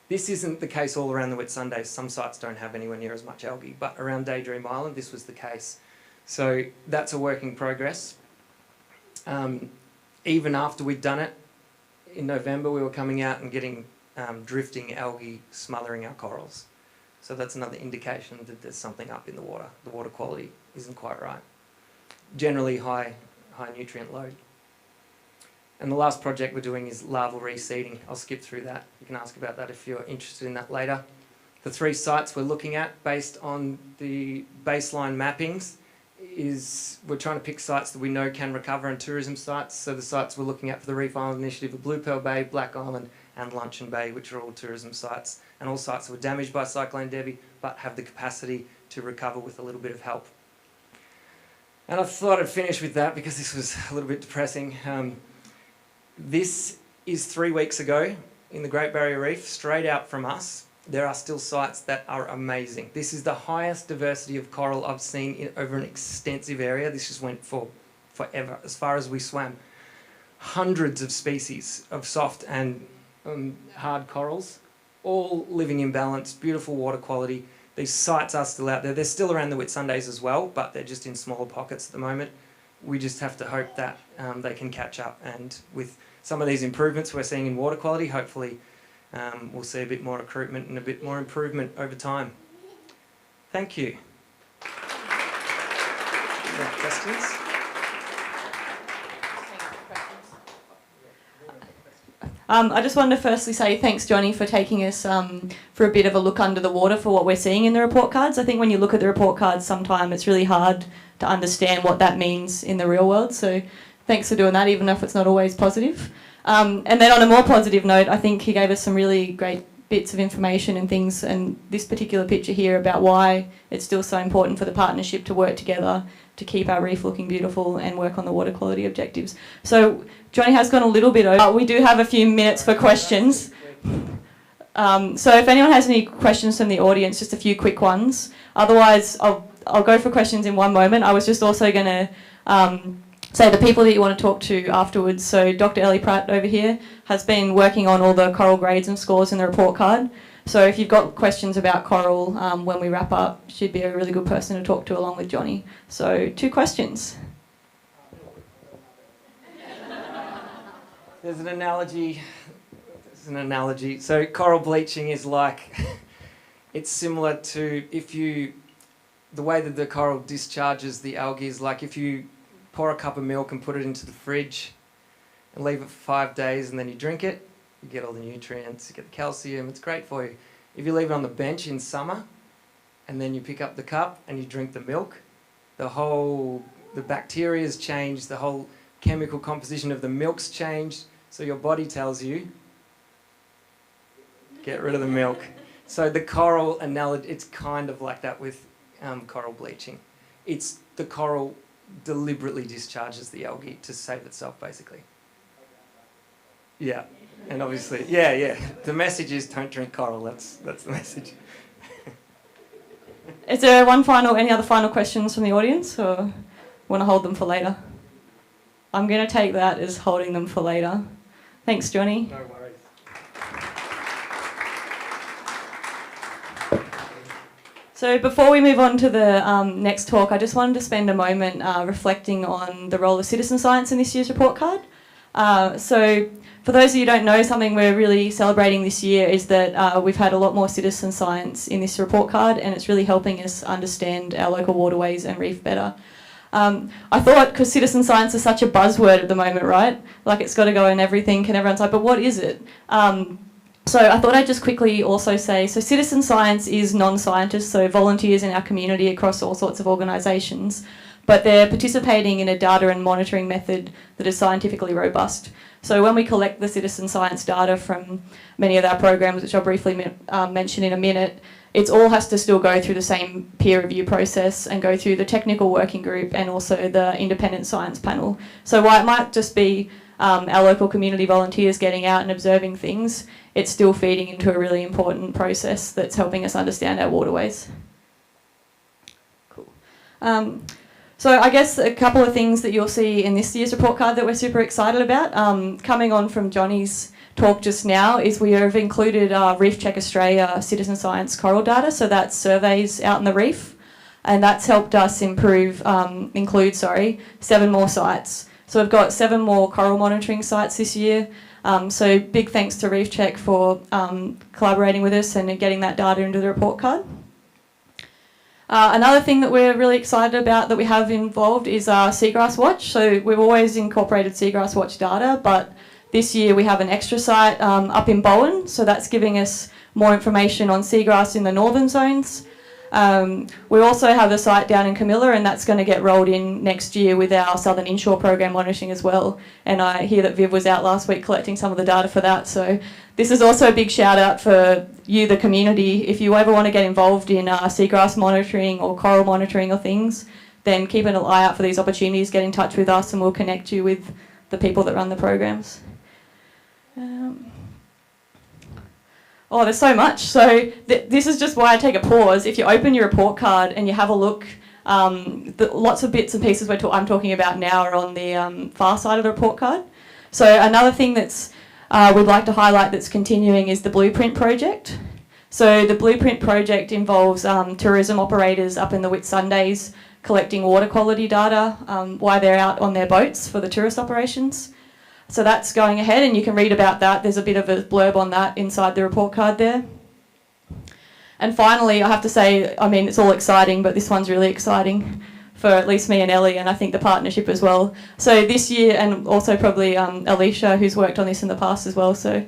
this isn't the case all around the Whitsundays. Some sites don't have anywhere near as much algae, but around Daydream Island, this was the case. So that's a work in progress. Even after we'd done it, in November we were coming out and getting drifting algae smothering our corals. So that's another indication that there's something up in the water. The water quality isn't quite right. Generally high nutrient load. And the last project we're doing is larval reseeding. I'll skip through that. You can ask about that if you're interested in that later. The 3 sites we're looking at based on the baseline mappings is we're trying to pick sites that we know can recover and tourism sites. So the sites we're looking at for the Reef Island Initiative are Blue Pearl Bay, Black Island and Luncheon Bay, which are all tourism sites. And all sites that were damaged by Cyclone Debbie but have the capacity to recover with a little bit of help. And I thought I'd finish with that because this was a little bit depressing. This is 3 weeks ago in the Great Barrier Reef, straight out from us. There are still sites that are amazing. This is the highest diversity of coral I've seen over an extensive area. This just went for forever, as far as we swam. hundreds of species of soft and hard corals, all living in balance, beautiful water quality. These sites are still out there. They're still around the Whitsundays as well, but they're just in smaller pockets at the moment. We just have to hope that they can catch up, and with some of these improvements we're seeing in water quality, hopefully we'll see a bit more recruitment and a bit more improvement over time. Thank you. Questions? I just wanted to firstly say thanks, Johnny, for taking us for a bit of a look under the water for what we're seeing in the report cards. I think when you look at the report cards, sometimes it's really hard to understand what that means in the real world. So thanks for doing that, even if it's not always positive. And then on a more positive note, I think he gave us some really great bits of information and things, and this particular picture here about why it's still so important for the partnership to work together to keep our reef looking beautiful and work on the water quality objectives. So Johnny has gone a little bit over. We do have a few minutes for questions. So if anyone has any questions from the audience, just a few quick ones. Otherwise, I'll go for questions in one moment. I was just also going to say the people that you want to talk to afterwards. So Dr. Ellie Pratt over here has been working on all the coral grades and scores in the report card. So if you've got questions about coral when we wrap up, she'd be a really good person to talk to along with Johnny. So 2 questions. There's an analogy. So coral bleaching is like, it's similar to the way that the coral discharges the algae is like if you pour a cup of milk and put it into the fridge and leave it for 5 days and then you drink it, you get all the nutrients, you get the calcium, it's great for you. If you leave it on the bench in summer and then you pick up the cup and you drink the milk, the bacteria's changed, the whole chemical composition of the milk's changed, so your body tells you, get rid of the milk. So the coral analogy, it's kind of like that with coral bleaching. It's the coral deliberately discharges the algae to save itself, basically. Yeah, and obviously, yeah. The message is don't drink coral. That's the message. Is there any other final questions from the audience, or want to hold them for later? I'm going to take that as holding them for later. Thanks, Johnny. No worries. So before we move on to the next talk, I just wanted to spend a moment reflecting on the role of citizen science in this year's report card. So for those of you who don't know, something we're really celebrating this year is that we've had a lot more citizen science in this report card, and it's really helping us understand our local waterways and reef better. I thought, because citizen science is such a buzzword at the moment, right? Like it's got to go in everything, and everyone's like, but what is it? So I thought I'd just quickly also say, so citizen science is non-scientists, so volunteers in our community across all sorts of organisations, but they're participating in a data and monitoring method that is scientifically robust. So when we collect the citizen science data from many of our programs, which I'll briefly mention in a minute, it all has to still go through the same peer review process and go through the technical working group and also the independent science panel. So while it might just be our local community volunteers getting out and observing things, it's still feeding into a really important process that's helping us understand our waterways. Cool. So I guess a couple of things that you'll see in this year's report card that we're super excited about, coming on from Johnny's talk just now, is we have included Reef Check Australia citizen science coral data, so that's surveys out in the reef, and that's helped us include 7 more sites. So we've got 7 more coral monitoring sites this year. So big thanks to Reef Check for collaborating with us and getting that data into the report card. Another thing that we're really excited about that we have involved is Seagrass Watch. So we've always incorporated Seagrass Watch data, but this year we have an extra site up in Bowen, so that's giving us more information on seagrass in the northern zones. We also have a site down in Camilla, and that's going to get rolled in next year with our Southern Inshore program monitoring as well. And I hear that Viv was out last week collecting some of the data for that. So this is also a big shout out for you, the community. If you ever want to get involved in seagrass monitoring or coral monitoring or things, then keep an eye out for these opportunities. Get in touch with us and we'll connect you with the people that run the programs. Oh, there's so much. So this is just why I take a pause. If you open your report card and you have a look, lots of bits and pieces I'm talking about now are on the far side of the report card. So another thing that's we'd like to highlight that's continuing is the Blueprint project. So the Blueprint project involves tourism operators up in the Whitsundays collecting water quality data while they're out on their boats for the tourist operations. So that's going ahead, and you can read about that. There's a bit of a blurb on that inside the report card there. And finally, I have to say, I mean, it's all exciting, but this one's really exciting for at least me and Ellie, and I think the partnership as well. So this year, and also probably Alicia, who's worked on this in the past as well. So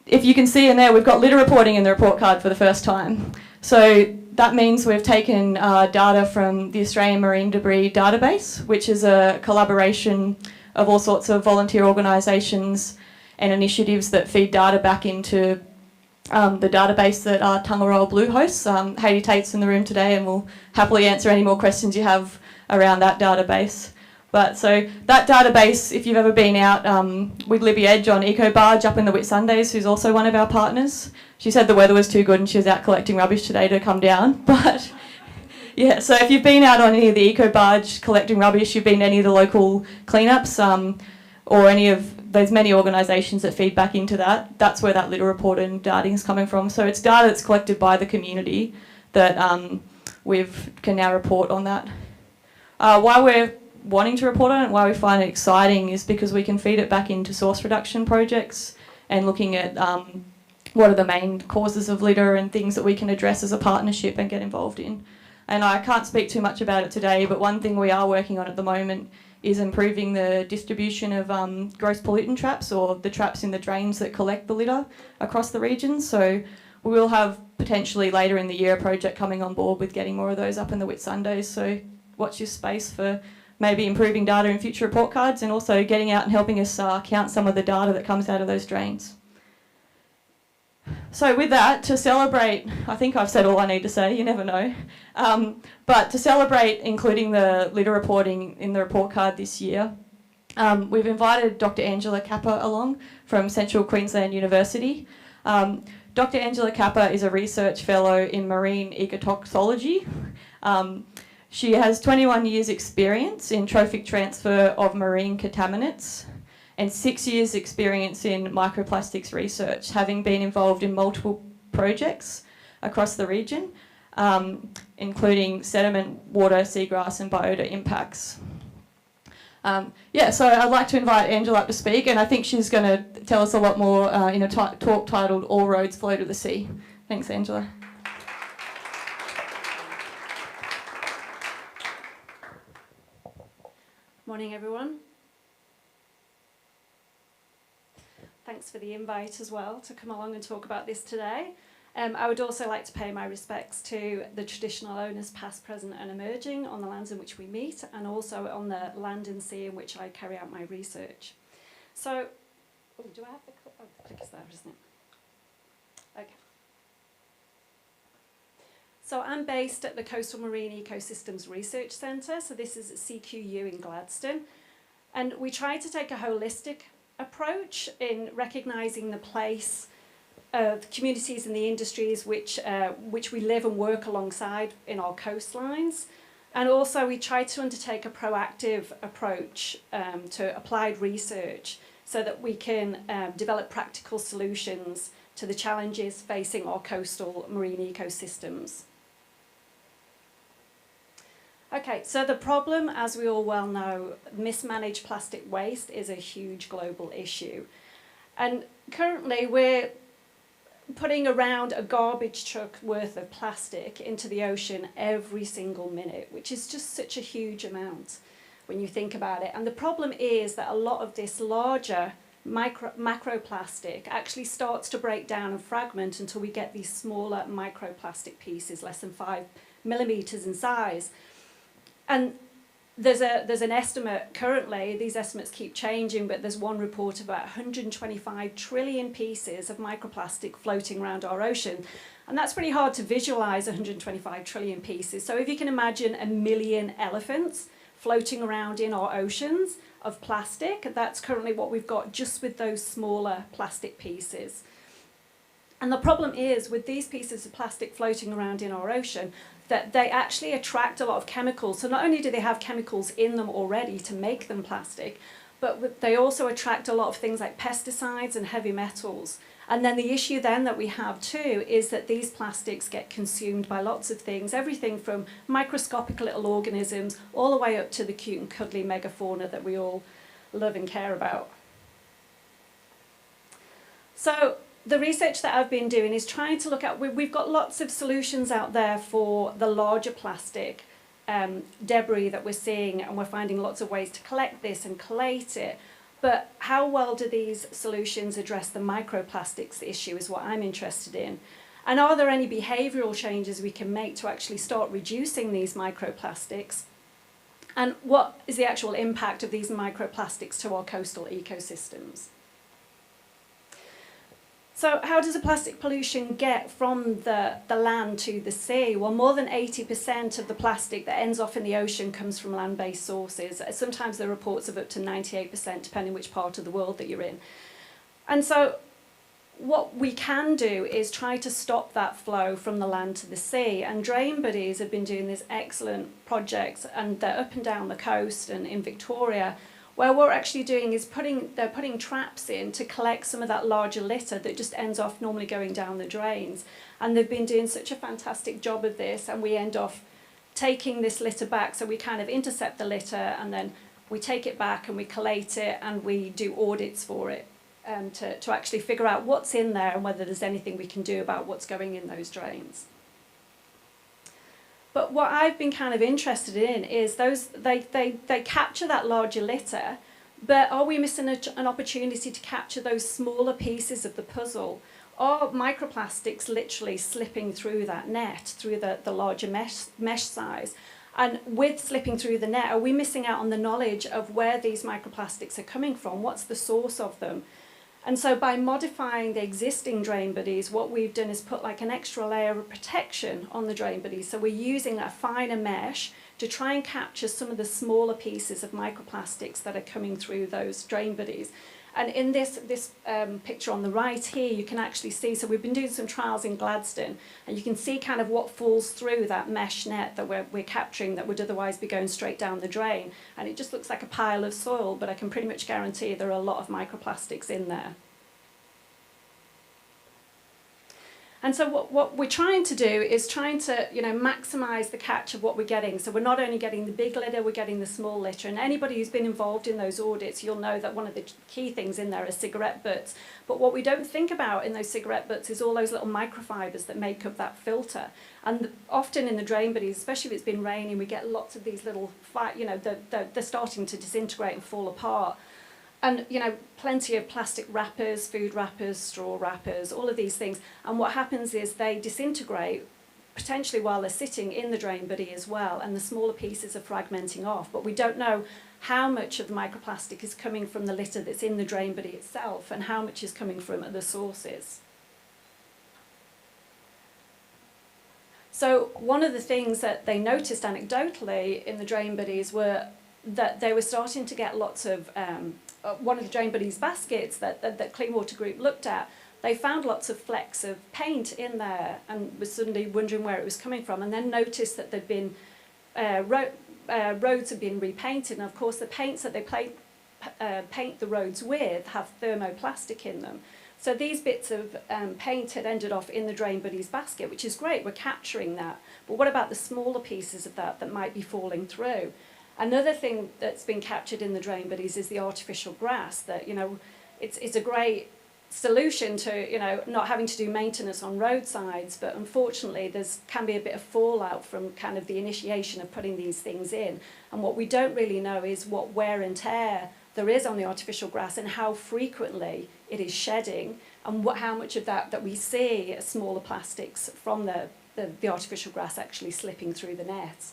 if you can see in there, we've got litter reporting in the report card for the first time. So that means we've taken data from the Australian Marine Debris Database, which is a collaboration of all sorts of volunteer organisations and initiatives that feed data back into the database that Tangaroa Blue hosts. Hayley Tate's in the room today and will happily answer any more questions you have around that database. But so that database, if you've ever been out with Libby Edge on Eco Barge up in the Whitsundays, who's also one of our partners, she said the weather was too good and she was out collecting rubbish today to come down. But yeah, so if you've been out on any of the Eco Barge collecting rubbish, you've been to any of the local cleanups or any of those many organisations that feed back into that, that's where that litter report and data is coming from. So it's data that's collected by the community that we can now report on that. Why we're wanting to report on it, why we find it exciting, is because we can feed it back into source reduction projects and looking at what are the main causes of litter and things that we can address as a partnership and get involved in. And I can't speak too much about it today, but one thing we are working on at the moment is improving the distribution of gross pollutant traps, or the traps in the drains that collect the litter across the region. So we will have potentially later in the year a project coming on board with getting more of those up in the Whitsundays. So watch this space for maybe improving data in future report cards, and also getting out and helping us count some of the data that comes out of those drains. So with that, to celebrate, I think I've said all I need to say, you never know. But to celebrate including the litter reporting in the report card this year, we've invited Dr. Angela Kappa along from Central Queensland University. Dr. Angela Kappa is a research fellow in marine ecotoxicology. She has 21 years experience in trophic transfer of marine contaminants and 6 years experience in microplastics research, having been involved in multiple projects across the region, including sediment, water, seagrass and biota impacts. So I'd like to invite Angela up to speak, and I think she's going to tell us a lot more in a talk titled All Roads Flow to the Sea. Thanks, Angela. Morning, everyone. Thanks for the invite as well to come along and talk about this today. I would also like to pay my respects to the traditional owners past, present and emerging on the lands in which we meet, and also on the land and sea in which I carry out my research. So, do I have the click? Oh, the click is there, isn't it? Okay. So I'm based at the Coastal Marine Ecosystems Research Centre, so this is at CQU in Gladstone, and we try to take a holistic approach in recognising the place of communities and the industries which we live and work alongside in our coastlines. And also we try to undertake a proactive approach to applied research so that we can develop practical solutions to the challenges facing our coastal marine ecosystems. Okay, so the problem, as we all well know, mismanaged plastic waste is a huge global issue. And currently we're putting around a garbage truck worth of plastic into the ocean every single minute, which is just such a huge amount when you think about it. And the problem is that a lot of this larger macroplastic actually starts to break down and fragment until we get these smaller microplastic pieces, less than 5 millimetres in size. And there's an estimate currently, these estimates keep changing, but there's one report of about 125 trillion pieces of microplastic floating around our ocean. And that's pretty hard to visualise, 125 trillion pieces. So if you can imagine 1 million elephants floating around in our oceans of plastic, that's currently what we've got just with those smaller plastic pieces. And the problem is, with these pieces of plastic floating around in our ocean, that they actually attract a lot of chemicals. So not only do they have chemicals in them already to make them plastic, but they also attract a lot of things like pesticides and heavy metals. And then the issue then that we have too is that these plastics get consumed by lots of things, everything from microscopic little organisms all the way up to the cute and cuddly megafauna that we all love and care about. So the research that I've been doing is trying to look at, we've got lots of solutions out there for the larger plastic debris that we're seeing, and we're finding lots of ways to collect this and collate it. But how well do these solutions address the microplastics issue is what I'm interested in. And are there any behavioural changes we can make to actually start reducing these microplastics? And what is the actual impact of these microplastics to our coastal ecosystems? So how does the plastic pollution get from the land to the sea? Well, more than 80% of the plastic that ends off in the ocean comes from land-based sources. Sometimes there are reports of up to 98%, depending which part of the world that you're in. And so what we can do is try to stop that flow from the land to the sea. And Drain Buddies have been doing this excellent project, and they're up and down the coast and in Victoria, where what we're actually doing is they're putting traps in to collect some of that larger litter that just ends off normally going down the drains. And they've been doing such a fantastic job of this, and we end off taking this litter back. So we kind of intercept the litter, and then we take it back and we collate it, and we do audits for it to actually figure out what's in there and whether there's anything we can do about what's going in those drains. But what I've been kind of interested in is they capture that larger litter, but are we missing an opportunity to capture those smaller pieces of the puzzle? Are microplastics literally slipping through that net, through the larger mesh size? And with slipping through the net, are we missing out on the knowledge of where these microplastics are coming from? What's the source of them? And so by modifying the existing Drain Buddies, what we've done is put like an extra layer of protection on the Drain Buddies. So we're using a finer mesh to try and capture some of the smaller pieces of microplastics that are coming through those Drain Buddies. And in this picture on the right here, you can actually see, so we've been doing some trials in Gladstone, and you can see kind of what falls through that mesh net that we're capturing that would otherwise be going straight down the drain. And it just looks like a pile of soil, but I can pretty much guarantee there are a lot of microplastics in there. And so what we're trying to do is trying to, maximise the catch of what we're getting. So we're not only getting the big litter, we're getting the small litter. And anybody who's been involved in those audits, you'll know that one of the key things in there are cigarette butts. But what we don't think about in those cigarette butts is all those little microfibres that make up that filter. And often in the Drain Buddies, especially if it's been raining, we get lots of these little, they're starting to disintegrate and fall apart. And, plenty of plastic wrappers, food wrappers, straw wrappers, all of these things. And what happens is they disintegrate, potentially while they're sitting in the Drain Buddy as well, and the smaller pieces are fragmenting off. But we don't know how much of the microplastic is coming from the litter that's in the Drain Buddy itself and how much is coming from other sources. So one of the things that they noticed anecdotally in the Drain Buddies were that they were starting to get lots of one of the Drain Buddies baskets that Clean Water Group looked at, they found lots of flecks of paint in there and was suddenly wondering where it was coming from, and then noticed that there'd been roads had been repainted, and of course the paints that they paint the roads with have thermoplastic in them. So these bits of paint had ended off in the Drain Buddies basket, which is great, we're capturing that. But what about the smaller pieces of that might be falling through? Another thing that's been captured in the Drain Buddies is the artificial grass. That it's a great solution to not having to do maintenance on roadsides, but unfortunately there can be a bit of fallout from kind of the initiation of putting these things in. And what we don't really know is what wear and tear there is on the artificial grass and how frequently it is shedding, and how much of that we see as smaller plastics from the artificial grass actually slipping through the net.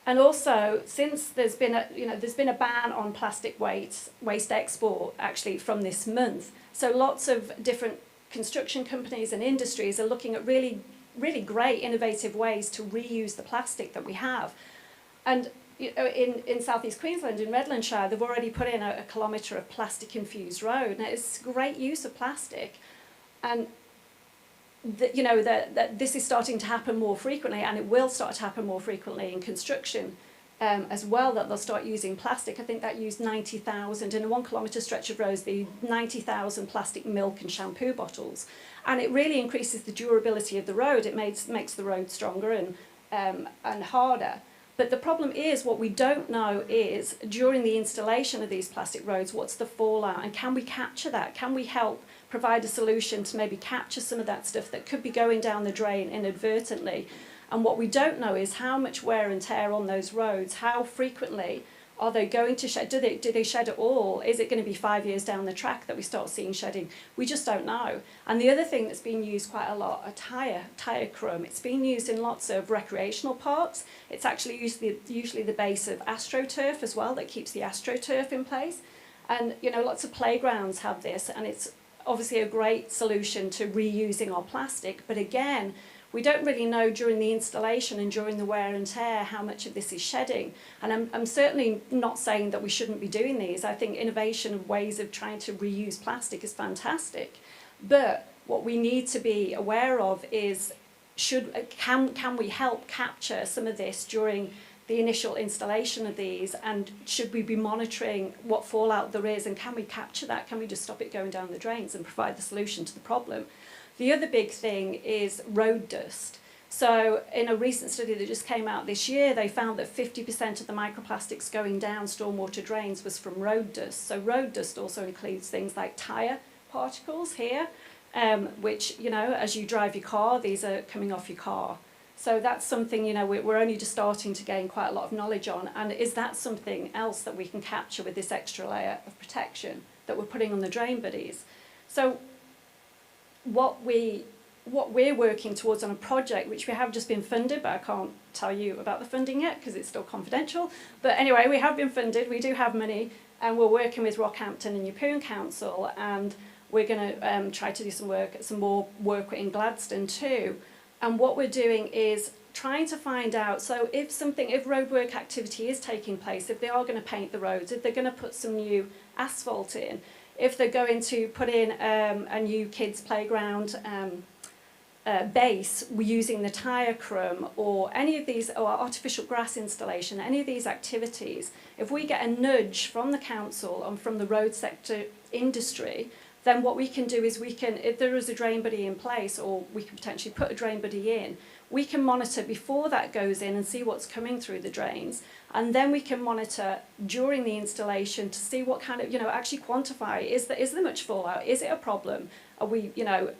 And also, since there's been a ban on plastic waste export actually from this month, so lots of different construction companies and industries are looking at really great innovative ways to reuse the plastic that we have. And in southeast Queensland, in Redlandshire, they've already put in a kilometre of plastic infused road. Now it's great use of plastic, and this is starting to happen more frequently, and it will start to happen more frequently in construction. as well, that they'll start using plastic. I think that used 90,000, in a 1 kilometre stretch of roads, the 90,000 plastic milk and shampoo bottles. And it really increases the durability of the road. It makes the road stronger and harder. But the problem is, what we don't know is, during the installation of these plastic roads, what's the fallout, and can we capture that? Can we help provide a solution to maybe capture some of that stuff that could be going down the drain inadvertently? And what we don't know is how much wear and tear on those roads, how frequently are they going to shed? Do they shed at all? Is it going to be 5 years down the track that we start seeing shedding? We just don't know. And the other thing that's been used quite a lot are tyre crumb. It's been used in lots of recreational parks. It's actually usually the base of AstroTurf as well, that keeps the AstroTurf in place. And lots of playgrounds have this, and it's obviously a great solution to reusing our plastic. But again, we don't really know during the installation and during the wear and tear how much of this is shedding. And I'm certainly not saying that we shouldn't be doing these. I think innovation and ways of trying to reuse plastic is fantastic. But what we need to be aware of is, can we help capture some of this during the initial installation of these, and should we be monitoring what fallout there is, and can we capture that? Can we just stop it going down the drains and provide the solution to the problem? The other big thing is road dust. So in a recent study that just came out this year, they found that 50% of the microplastics going down stormwater drains was from road dust. So road dust also includes things like tyre particles here, which, as you drive your car, these are coming off your car. So that's something, we're only just starting to gain quite a lot of knowledge on. And is that something else that we can capture with this extra layer of protection that we're putting on the drain buddies? So what we're working towards on a project, which we have just been funded, but I can't tell you about the funding yet because it's still confidential. But anyway, we have been funded, we do have money, and we're working with Rockhampton and Yeppoon Council, and we're going to try to do some more work in Gladstone too. And what we're doing is trying to find out, so if roadwork activity is taking place, if they are going to paint the roads, if they're going to put some new asphalt in, if they're going to put in a new kids' playground base using the tyre crumb, or any of these, or artificial grass installation, any of these activities, if we get a nudge from the council and from the road sector industry, then what we can do is if there is a drain buddy in place, or we can potentially put a drain buddy in, we can monitor before that goes in and see what's coming through the drains. And then we can monitor during the installation to see what kind of, actually quantify, is there much fallout? Is it a problem? Are we,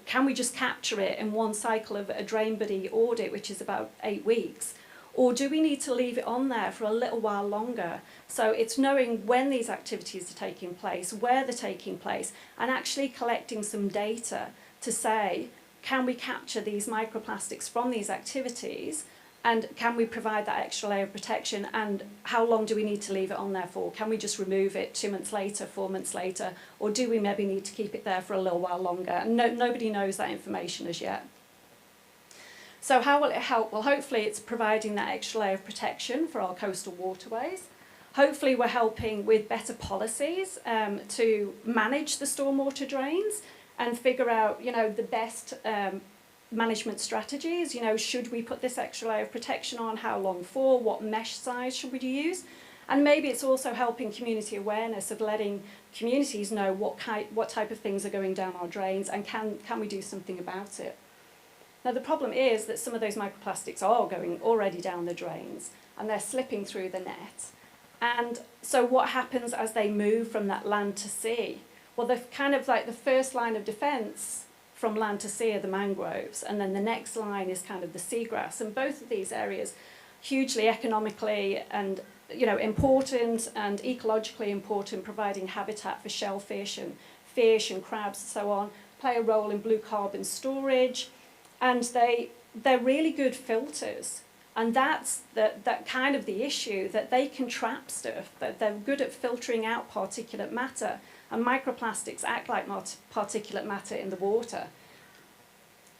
can we just capture it in one cycle of a drain buddy audit, which is about 8 weeks? Or do we need to leave it on there for a little while longer? So it's knowing when these activities are taking place, where they're taking place, and actually collecting some data to say, can we capture these microplastics from these activities, and can we provide that extra layer of protection, and how long do we need to leave it on there for? Can we just remove it 2 months later, 4 months later, or do we maybe need to keep it there for a little while longer? And nobody knows that information as yet. So how will it help? Well, hopefully it's providing that extra layer of protection for our coastal waterways. Hopefully we're helping with better policies to manage the stormwater drains and figure out, the best management strategies. Should we put this extra layer of protection on? How long for? What mesh size should we use? And maybe it's also helping community awareness of letting communities know what type of things are going down our drains, and can we do something about it? Now the problem is that some of those microplastics are going already down the drains and they're slipping through the net. And so what happens as they move from that land to sea? Well, they're kind of like the first line of defence from land to sea are the mangroves, and then the next line is kind of the seagrass. And both of these areas, hugely economically and important and ecologically important, providing habitat for shellfish and fish and crabs and so on, play a role in blue carbon storage. And they're really good filters, and that's that kind of the issue, that they can trap stuff, that they're good at filtering out particulate matter, and microplastics act like particulate matter in the water.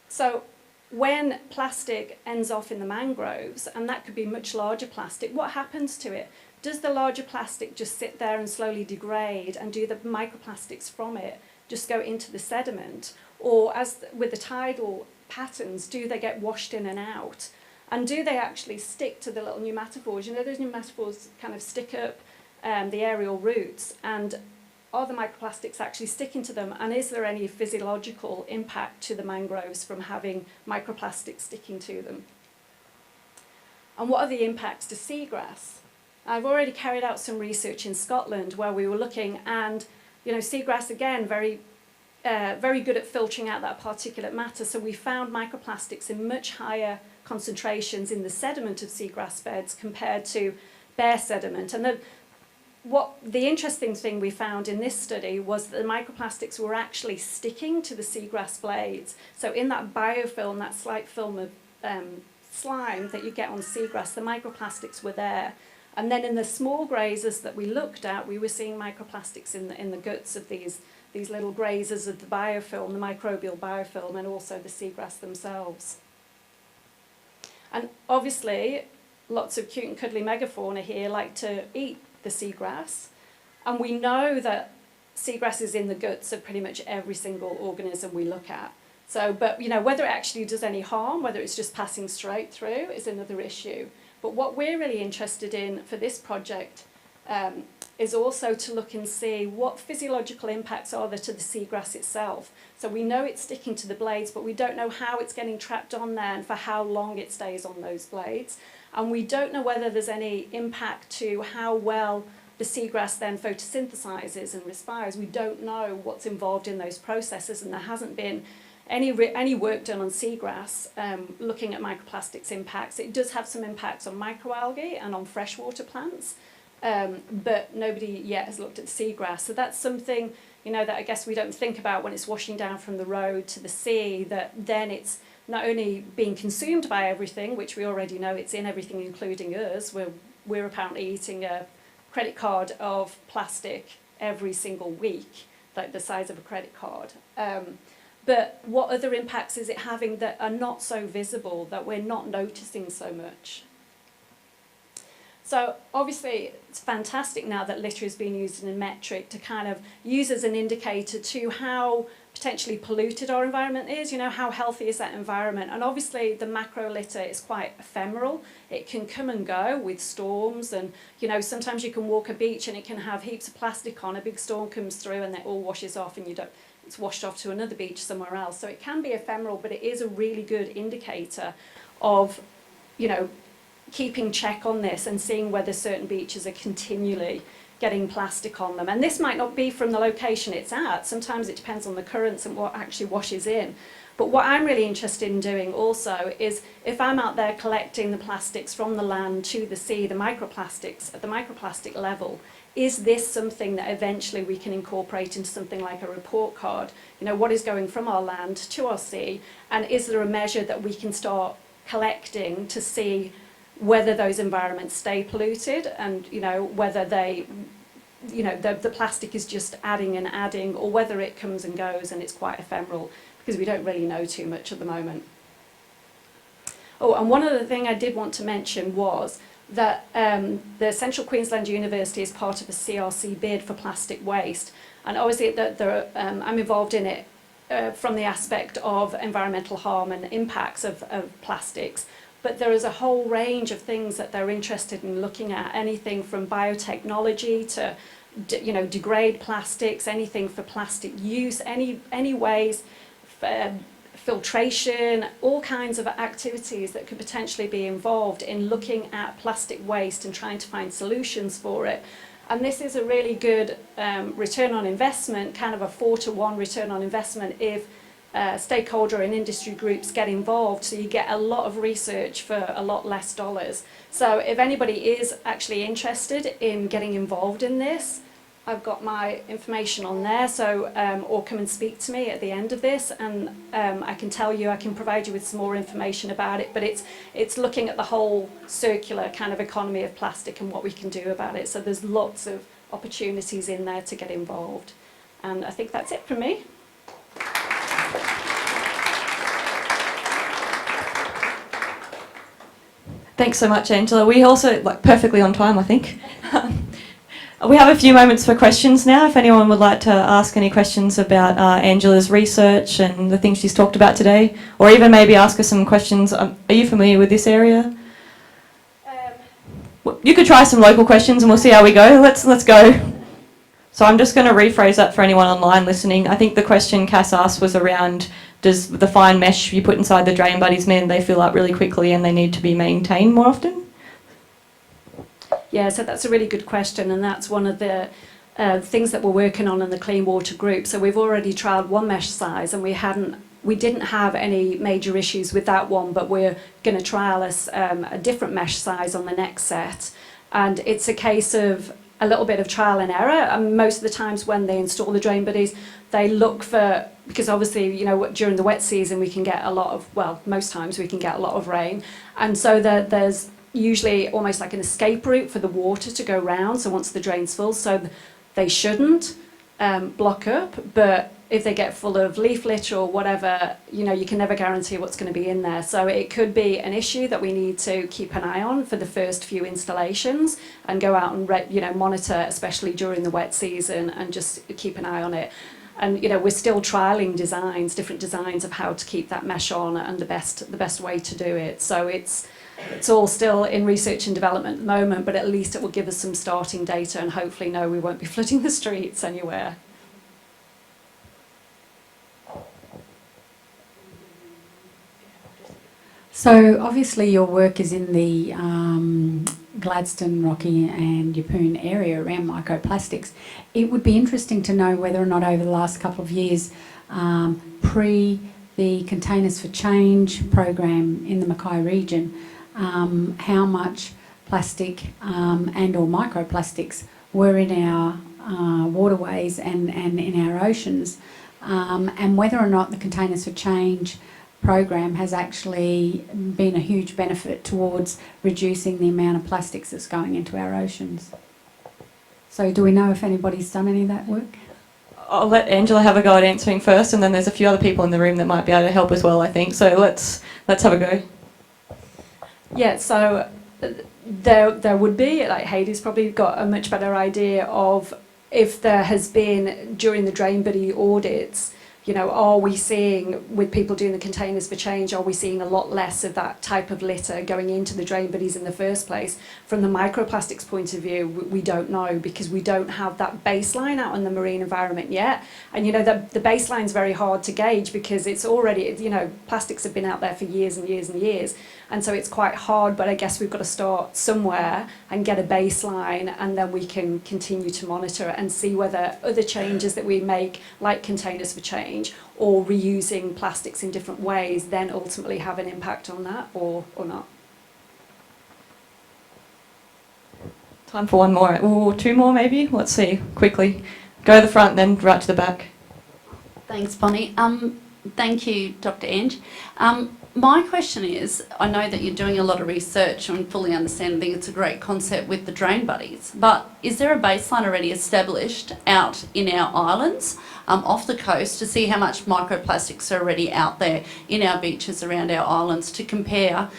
So when plastic ends off in the mangroves, and that could be much larger plastic, what happens to it? Does the larger plastic just sit there and slowly degrade, and do the microplastics from it just go into the sediment? Or as with the tidal patterns, do they get washed in and out? And do they actually stick to the little pneumatophores? You know, those pneumatophores kind of stick up the aerial roots, and are the microplastics actually sticking to them? And is there any physiological impact to the mangroves from having microplastics sticking to them? And what are the impacts to seagrass? I've already carried out some research in Scotland where we were looking, and you know, seagrass again very good at filtering out that particulate matter. So we found microplastics in much higher concentrations in the sediment of seagrass beds compared to bare sediment. And the interesting thing we found in this study was that the microplastics were actually sticking to the seagrass blades. So in that biofilm, that slight film of slime that you get on seagrass, the microplastics were there. And then in the small grazers that we looked at, we were seeing microplastics in the guts of these little grazers of the biofilm, the microbial biofilm, and also the seagrass themselves. And obviously, lots of cute and cuddly megafauna here like to eat the seagrass, and we know that seagrass is in the guts of pretty much every single organism we look at. So, but you know, whether it actually does any harm, whether it's just passing straight through, is another issue. But what we're really interested in for this project is also to look and see what physiological impacts are there to the seagrass itself. So we know it's sticking to the blades, but we don't know how it's getting trapped on there and for how long it stays on those blades. And we don't know whether there's any impact to how well the seagrass then photosynthesizes and respires. We don't know what's involved in those processes, and there hasn't been any work done on seagrass looking at microplastics impacts. It does have some impacts on microalgae and on freshwater plants, but nobody yet has looked at seagrass. So that's something, you know, that I guess we don't think about when it's washing down from the road to the sea, that then it's not only being consumed by everything, which we already know it's in everything including us. We're apparently eating a credit card of plastic every single week, like the size of a credit card. But what other impacts is it having that are not so visible, that we're not noticing so much? So obviously it's fantastic now that litter is being used in a metric to kind of use as an indicator to how potentially polluted our environment is, you know, how healthy is that environment. And obviously the macro litter is quite ephemeral. It can come and go with storms, and you know, sometimes you can walk a beach and it can have heaps of plastic on, a big storm comes through and it all washes off and it's washed off to another beach somewhere else. So it can be ephemeral, but it is a really good indicator of, you know, keeping check on this and seeing whether certain beaches are continually getting plastic on them. And this might not be from the location it's at. Sometimes it depends on the currents and what actually washes in. But what I'm really interested in doing also is, if I'm out there collecting the plastics from the land to the sea, the microplastics at the microplastic level, is this something that eventually we can incorporate into something like a report card? You know, what is going from our land to our sea, and is there a measure that we can start collecting to see whether those environments stay polluted, and you know, whether they, you know, the plastic is just adding and adding, or whether it comes and goes and it's quite ephemeral, because we don't really know too much at the moment. Oh, and one other thing I did want to mention was that the Central Queensland University is part of a CRC bid for plastic waste, and obviously I'm involved in it from the aspect of environmental harm and impacts of plastics. But there is a whole range of things that they're interested in looking at, anything from biotechnology to, you know, degrade plastics, anything for plastic use, any ways, filtration, all kinds of activities that could potentially be involved in looking at plastic waste and trying to find solutions for it. And this is a really good return on investment, kind of a 4-to-1 return on investment if stakeholder and industry groups get involved, so you get a lot of research for a lot less dollars. So if anybody is actually interested in getting involved in this, I've got my information on there, so or come and speak to me at the end of this, and I can tell you, I can provide you with some more information about it. But it's looking at the whole circular kind of economy of plastic and what we can do about it. So there's lots of opportunities in there to get involved, and I think that's it from me. Thanks so much, Angela. We also, like, perfectly on time, I think. We have a few moments for questions now. If anyone would like to ask any questions about Angela's research and the things she's talked about today, or even maybe ask her some questions. Are you familiar with this area? You could try some local questions and we'll see how we go. Let's go. So I'm just going to rephrase that for anyone online listening. I think the question Cass asked was around, does the fine mesh you put inside the drain buddies mean they fill up really quickly and they need to be maintained more often? Yeah, so that's a really good question, and that's one of the things that we're working on in the Clean Water Group. So we've already trialled one mesh size, and we didn't have any major issues with that one, but we're going to trial a different mesh size on the next set. And it's a case of a little bit of trial and error. And most of the times when they install the drain buddies, they look for, because obviously, you know, during the wet season we can get a lot of, well, most times we can get a lot of rain. And so there's usually almost like an escape route for the water to go round. So once the drain's full, so they shouldn't block up, but if they get full of leaf litter or whatever, you know, you can never guarantee what's going to be in there. So it could be an issue that we need to keep an eye on for the first few installations and go out and monitor, especially during the wet season, and just keep an eye on it. And, you know, we're still trialling different designs of how to keep that mesh on and the best way to do it. So it's all still in research and development at the moment, but at least it will give us some starting data and hopefully we won't be flooding the streets anywhere. So obviously your work is in the Gladstone, Rocky and Yeppoon area around microplastics. It would be interesting to know whether or not over the last couple of years, pre the Containers for Change program in the Mackay region, how much plastic and or microplastics were in our waterways and in our oceans, and whether or not the Containers for Change program has actually been a huge benefit towards reducing the amount of plastics that's going into our oceans. So do we know if anybody's done any of that work? I'll let Angela have a go at answering first, and then there's a few other people in the room that might be able to help as well, I think. So let's have a go. Yeah, so there would be, like Heidi's probably got a much better idea of if there has been, during the drain buddy audits, you know, are we seeing, with people doing the Containers for Change, are we seeing a lot less of that type of litter going into the drain buddies in the first place? From the microplastics point of view, we don't know, because we don't have that baseline out in the marine environment yet. And, you know, the baseline's very hard to gauge because it's already, you know, plastics have been out there for years and years and years. And so it's quite hard, but I guess we've got to start somewhere and get a baseline, and then we can continue to monitor it and see whether other changes that we make, like Containers for Change, or reusing plastics in different ways, then ultimately have an impact on that or not. Time for one more, or two more maybe. Let's see, quickly. Go to the front, then right to the back. Thanks, Bonnie. Thank you, Dr. Ange. My question is, I know that you're doing a lot of research and fully understand, I think it's a great concept with the drain buddies, but is there a baseline already established out in our islands off the coast to see how much microplastics are already out there in our beaches around our islands, to compare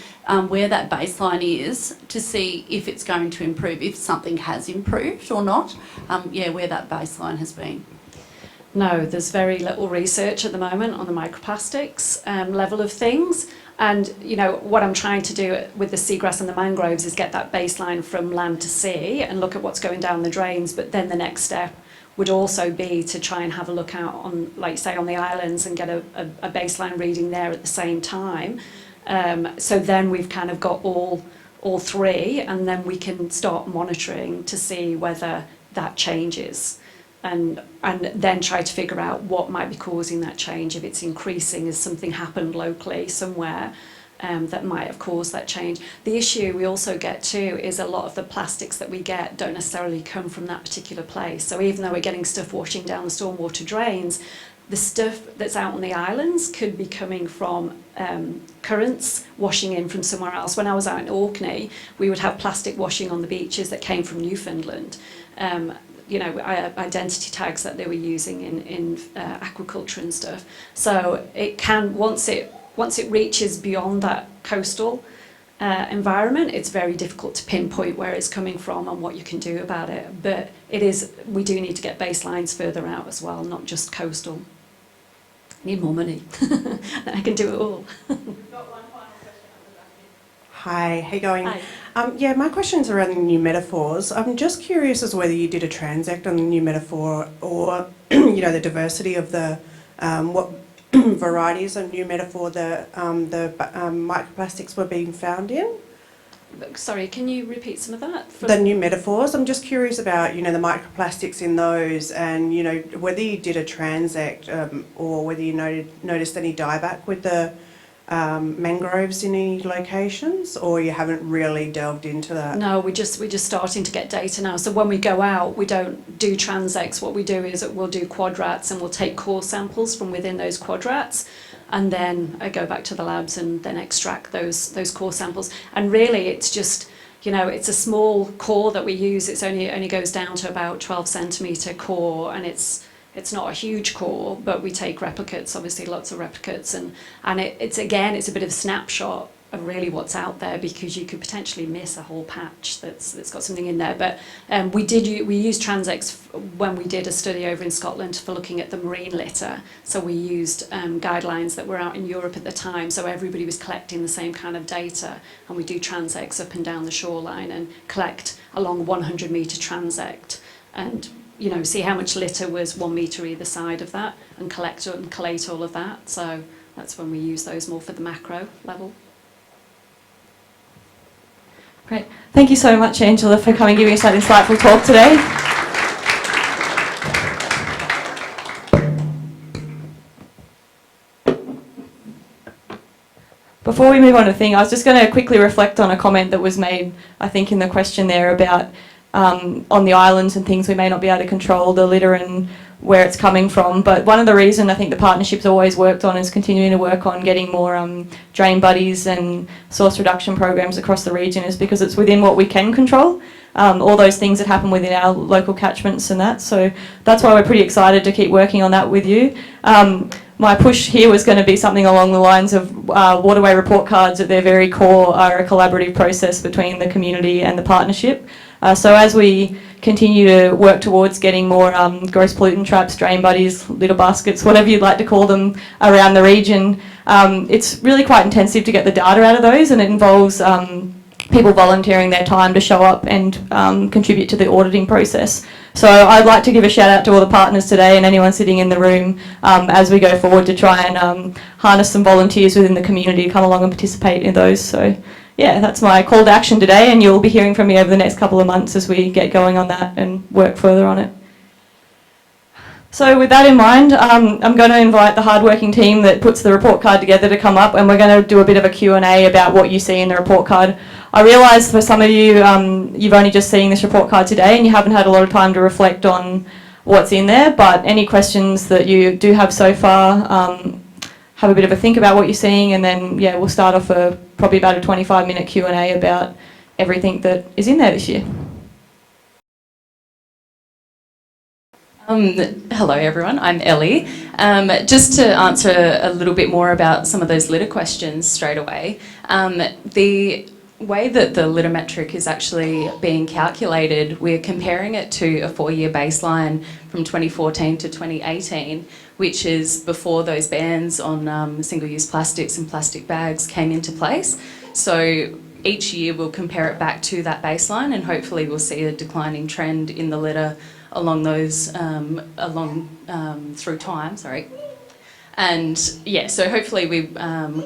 where that baseline is to see if it's going to improve, if something has improved or not, where that baseline has been? No, there's very little research at the moment on the microplastics level of things. And, you know, what I'm trying to do with the seagrass and the mangroves is get that baseline from land to sea and look at what's going down the drains. But then the next step would also be to try and have a look out on, like, say, on the islands and get a baseline reading there at the same time. So then we've kind of got all three, and then we can start monitoring to see whether that changes. And then try to figure out what might be causing that change. If it's increasing, has something happened locally somewhere that might have caused that change. The issue we also get too is a lot of the plastics that we get don't necessarily come from that particular place. So even though we're getting stuff washing down the stormwater drains, the stuff that's out on the islands could be coming from currents washing in from somewhere else. When I was out in Orkney, we would have plastic washing on the beaches that came from Newfoundland. You know, identity tags that they were using in aquaculture and stuff. So it can, once it reaches beyond that coastal environment, it's very difficult to pinpoint where it's coming from and what you can do about it. But we do need to get baselines further out as well, not just coastal. Need more money, then I can do it all. Hi, how you going? Hi. Yeah, my question's around the new metaphors. I'm just curious as to whether you did a transact on the new metaphor or, the diversity of the, what varieties of new metaphor the microplastics were being found in. Sorry, can you repeat some of that? The new metaphors. I'm just curious about, the microplastics in those and, whether you did a transact or whether you noticed any dieback with the mangroves in any locations, or you haven't really delved into that? No, we're just starting to get data now. So when we go out, we don't do transects. What we do is we'll do quadrats and we'll take core samples from within those quadrats, and then I go back to the labs and then extract those core samples. And really, it's just, it's a small core that we use. It only goes down to about 12 centimetre core, and it's not a huge core, but we take replicates, obviously lots of replicates, and it's a bit of a snapshot of really what's out there, because you could potentially miss a whole patch that's got something in there. But we used transects when we did a study over in Scotland for looking at the marine litter. So we used guidelines that were out in Europe at the time, so everybody was collecting the same kind of data, and we do transects up and down the shoreline and collect along 100 metre transect and see how much litter was 1 metre either side of that, and collate all of that. So that's when we use those more for the macro level. Great. Thank you so much, Angela, for coming and giving us that insightful talk today. Before we move on to the thing, I was just going to quickly reflect on a comment that was made, I think, in the question there about on the islands and things we may not be able to control the litter and where it's coming from. But one of the reasons I think the partnership's always worked on is continuing to work on getting more drain buddies and source reduction programs across the region is because it's within what we can control, all those things that happen within our local catchments and that. So that's why we're pretty excited to keep working on that with you. My push here was going to be something along the lines of waterway report cards at their very core are a collaborative process between the community and the partnership. So as we continue to work towards getting more gross pollutant traps, drain buddies, litter baskets, whatever you'd like to call them, around the region, it's really quite intensive to get the data out of those, and it involves people volunteering their time to show up and contribute to the auditing process. So I'd like to give a shout out to all the partners today and anyone sitting in the room as we go forward to try and harness some volunteers within the community to come along and participate in those. So yeah, that's my call to action today, and you'll be hearing from me over the next couple of months as we get going on that and work further on it. So with that in mind, I'm going to invite the hardworking team that puts the report card together to come up, and we're going to do a bit of a Q&A about what you see in the report card. I realise for some of you, you've only just seen this report card today and you haven't had a lot of time to reflect on what's in there, but any questions that you do have so far, have a bit of a think about what you're seeing, and then yeah, we'll start off probably about a 25-minute Q&A about everything that is in there this year. Hello everyone, I'm Ellie. Just to answer a little bit more about some of those litter questions straight away, the way that the litter metric is actually being calculated, we're comparing it to a 4-year baseline from 2014 to 2018, which is before those bans on single-use plastics and plastic bags came into place. So each year we'll compare it back to that baseline, and hopefully we'll see a declining trend in the litter along those through time. And yeah, so hopefully we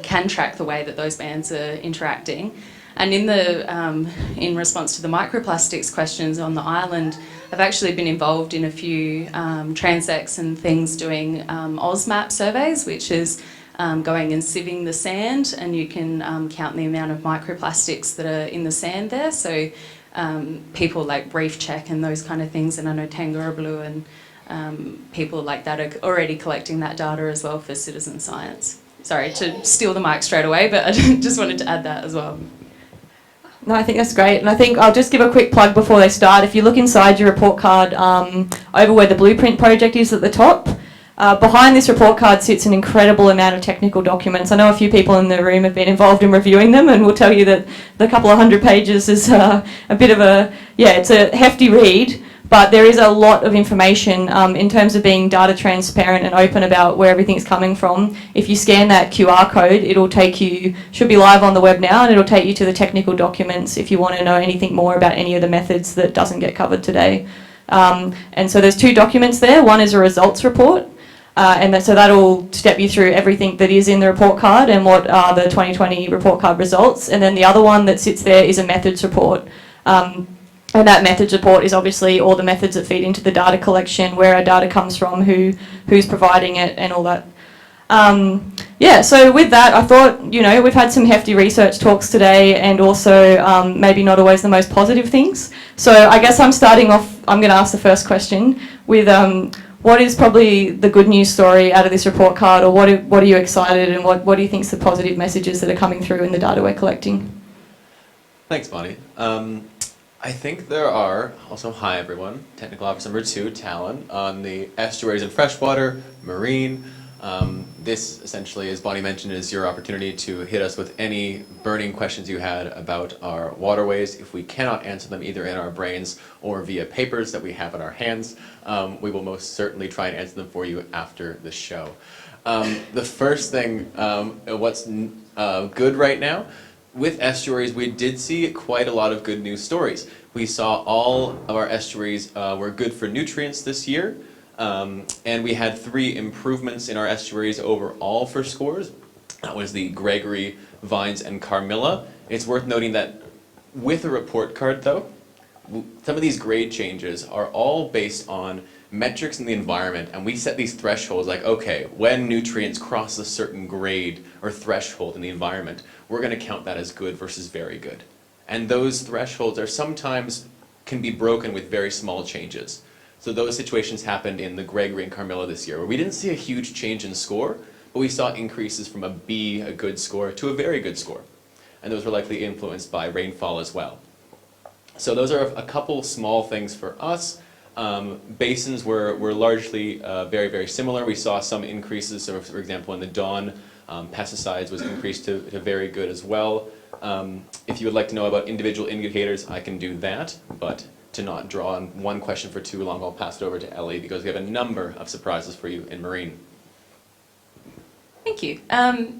can track the way that those bans are interacting. And in response to the microplastics questions on the island, I've actually been involved in a few transects and things doing OzMap surveys, which is going and sieving the sand, and you can count the amount of microplastics that are in the sand there. So people like Reef Check and those kind of things, and I know Tangara Blue and people like that are already collecting that data as well for citizen science. Sorry to steal the mic straight away, but I just wanted to add that as well. No, I think that's great, and I think I'll just give a quick plug before they start. If you look inside your report card, over where the blueprint project is at the top, Behind this report card sits an incredible amount of technical documents. I know a few people in the room have been involved in reviewing them, and will tell you that the couple of hundred pages is a bit of a, it's a hefty read, but there is a lot of information in terms of being data transparent and open about where everything's coming from. If you scan that QR code, it'll take you, should be live on the web now, and it'll take you to the technical documents if you want to know anything more about any of the methods that doesn't get covered today. And so there's two documents there. One is a results report, so that'll step you through everything that is in the report card and what are the 2020 report card results. And then the other one that sits there is a methods report. And that methods report is obviously all the methods that feed into the data collection, where our data comes from, who's providing it, and all that. So with that, I thought, we've had some hefty research talks today, and also maybe not always the most positive things. So I guess I'm going to ask the first question with what is probably the good news story out of this report card, or what are you excited, and what do you think is the positive messages that are coming through in the data we're collecting? Thanks, Bonnie. I think there are, also hi everyone, Technical Officer number 2, Talon, on the estuaries and freshwater, marine. This essentially, as Bonnie mentioned, is your opportunity to hit us with any burning questions you had about our waterways. If we cannot answer them either in our brains or via papers that we have in our hands, we will most certainly try and answer them for you after the show. The first thing, what's good right now, with estuaries, we did see quite a lot of good news stories. We saw all of our estuaries were good for nutrients this year. And we had 3 improvements in our estuaries overall for scores. That was the Gregory, Vines, and Carmilla. It's worth noting that with a report card, though, some of these grade changes are all based on metrics in the environment, and we set these thresholds like, okay, when nutrients cross a certain grade or threshold in the environment, we're going to count that as good versus very good. And those thresholds are sometimes can be broken with very small changes. So those situations happened in the Gregory and Carmilla this year, where we didn't see a huge change in score, but we saw increases from a B, a good score, to a very good score. And those were likely influenced by rainfall as well. So those are a couple small things for us. Basins were largely very, very similar. We saw some increases, so for example in the Don, pesticides was increased to very good as well. If you would like to know about individual indicators, I can do that, but to not draw on one question for too long, I'll pass it over to Ellie, because we have a number of surprises for you in marine. Thank you.